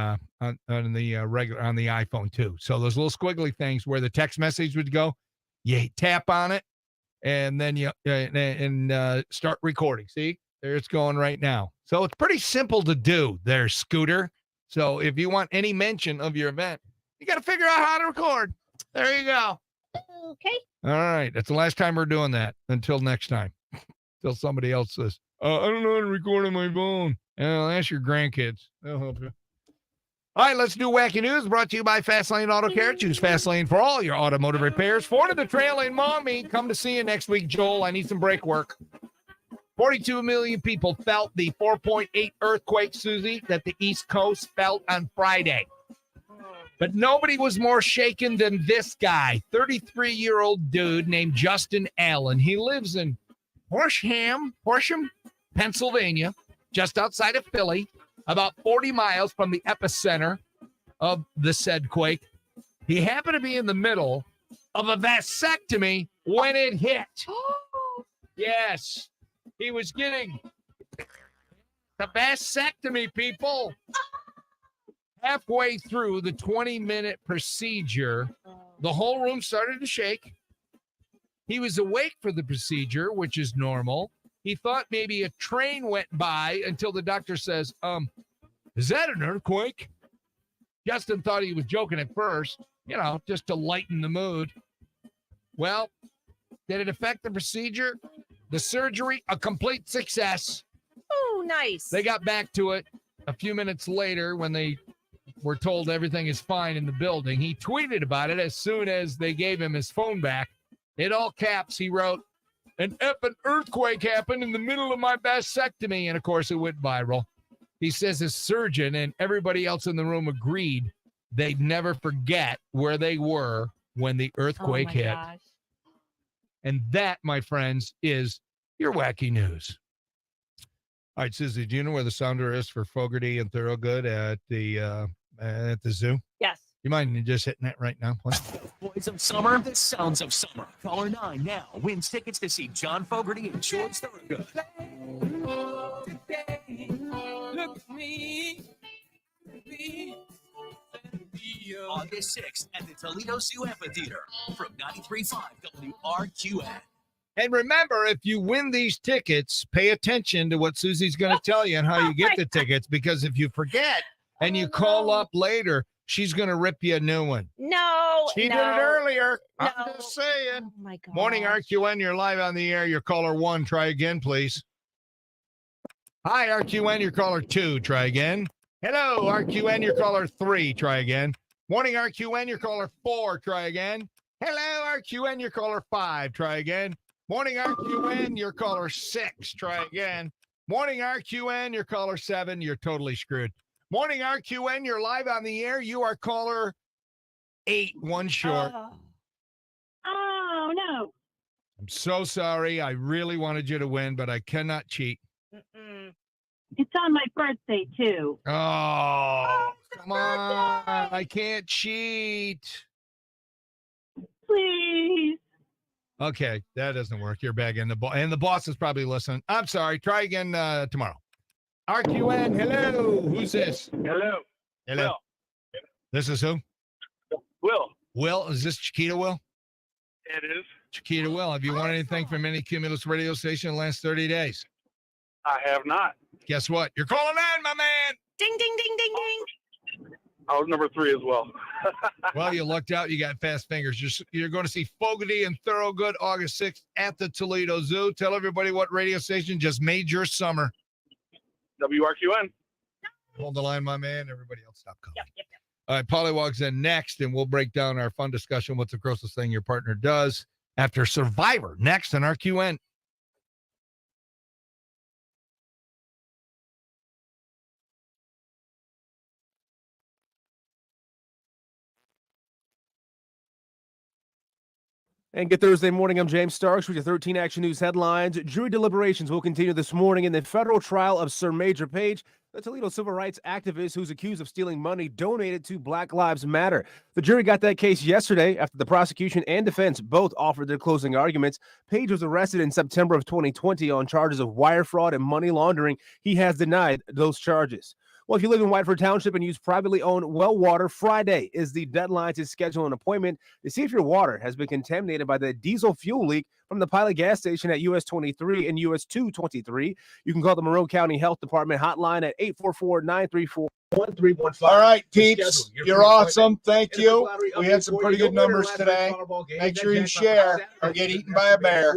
regular on the iPhone too. So those little squiggly things where the text message would go, you tap on it, and then you start recording. See? There it's going right now. So it's pretty simple to do there, Scooter. So if you want any mention of your event, you got to figure out how to record. There you go. Okay. All right. That's the last time we're doing that. Until next time. Until somebody else says, I don't know how to record on my phone. Ask your grandkids. They'll help you. All right, let's do Wacky News, brought to you by Fastlane Auto Care. Choose Fastlane for all your automotive repairs. Ford of the Trail and Mommy. Come to see you next week, Joel. I need some brake work. 42 million people felt the 4.8 earthquake, Susie, that the East Coast felt on Friday. But nobody was more shaken than this guy, 33-year-old dude named Justin Allen. He lives in Horsham, Pennsylvania, just outside of Philly, about 40 miles from the epicenter of the said quake. He happened to be in the middle of a vasectomy when it hit. Yes. He was getting the vasectomy, people. Halfway through the 20-minute procedure, the whole room started to shake. He was awake for the procedure, which is normal. He thought maybe a train went by until the doctor says, is that an earthquake? Justin thought he was joking at first, just to lighten the mood. Well, did it affect the procedure? The surgery, a complete success. Oh, nice. They got back to it a few minutes later when they were told everything is fine in the building. He tweeted about it as soon as they gave him his phone back. In all caps, he wrote, An effing earthquake happened in the middle of my vasectomy. And of course, it went viral. He says his surgeon and everybody else in the room agreed they'd never forget where they were when the earthquake hit. Gosh. And that, my friends, is your wacky news. All right, Susie, do you know where the sounder is for Fogarty and Thorogood at the zoo? Yes. You mind just hitting that right now, please? Boys of summer, the sounds of summer. Caller 9 now wins tickets to see John Fogerty and George Thorogood. Look at me. August 6th at the Toledo Zoo Amphitheater from 93.5 WRQN. And remember, if you win these tickets, pay attention to what Susie's going to tell you and how you get the tickets, because if you forget and you call up later, she's going to rip you a new one. No. She no, did it earlier. No. I'm just saying. Oh my God. Morning, RQN. You're live on the air. Your caller 1. Try again, please. Hi, RQN. Your caller 2. Try again. Hello, RQN. Your caller 3. Try again. Morning, RQN. Your caller 4. Try again. Hello, RQN. Your caller 5. Try again. Morning, RQN. Your caller 6. Try again. Morning, RQN. Your caller 7. You're totally screwed. Morning, RQN. You're live on the air. You are caller 8. One short. Oh, no. I'm so sorry. I really wanted you to win, but I cannot cheat. It's on my birthday, too. Oh, come on. I can't cheat. Please. Okay, that doesn't work. You're begging. And the boss is probably listening. I'm sorry. Try again tomorrow. RQN, hello. Who's this? Hello. Hello. Will. This is who? Will. Will, is this Chiquita Will? It is. Chiquita Will, have you won anything from any Cumulus radio station in the last 30 days? I have not. Guess what? You're calling in, my man. Ding, ding, ding, ding, ding. I was number 3 as well. Well, you lucked out. You got fast fingers. You're going to see Fogarty and Thorogood August 6th at the Toledo Zoo. Tell everybody what radio station just made your summer. WRQN. Hold the line, my man. Everybody else stop calling. Yep. All right, Pollywog's in next, and we'll break down our fun discussion. What's the grossest thing your partner does after Survivor? Next on RQN. And good Thursday morning. I'm James Starks with your 13 Action News headlines. Jury deliberations will continue this morning in the federal trial of Sir Major Page, the Toledo civil rights activist who's accused of stealing money donated to Black Lives Matter. The jury got that case yesterday after the prosecution and defense both offered their closing arguments. Page was arrested in September of 2020 on charges of wire fraud and money laundering. He has denied those charges. Well, if you live in Whiteford Township and use privately owned well water, Friday is the deadline to schedule an appointment to see if your water has been contaminated by the diesel fuel leak from the Pilot gas station at US 23 and US 223. You can call the Monroe County Health Department hotline at 844-934-1315. All right, peeps, you're awesome. Thank you. We had some pretty good numbers today. Make sure you share or get eaten by a bear.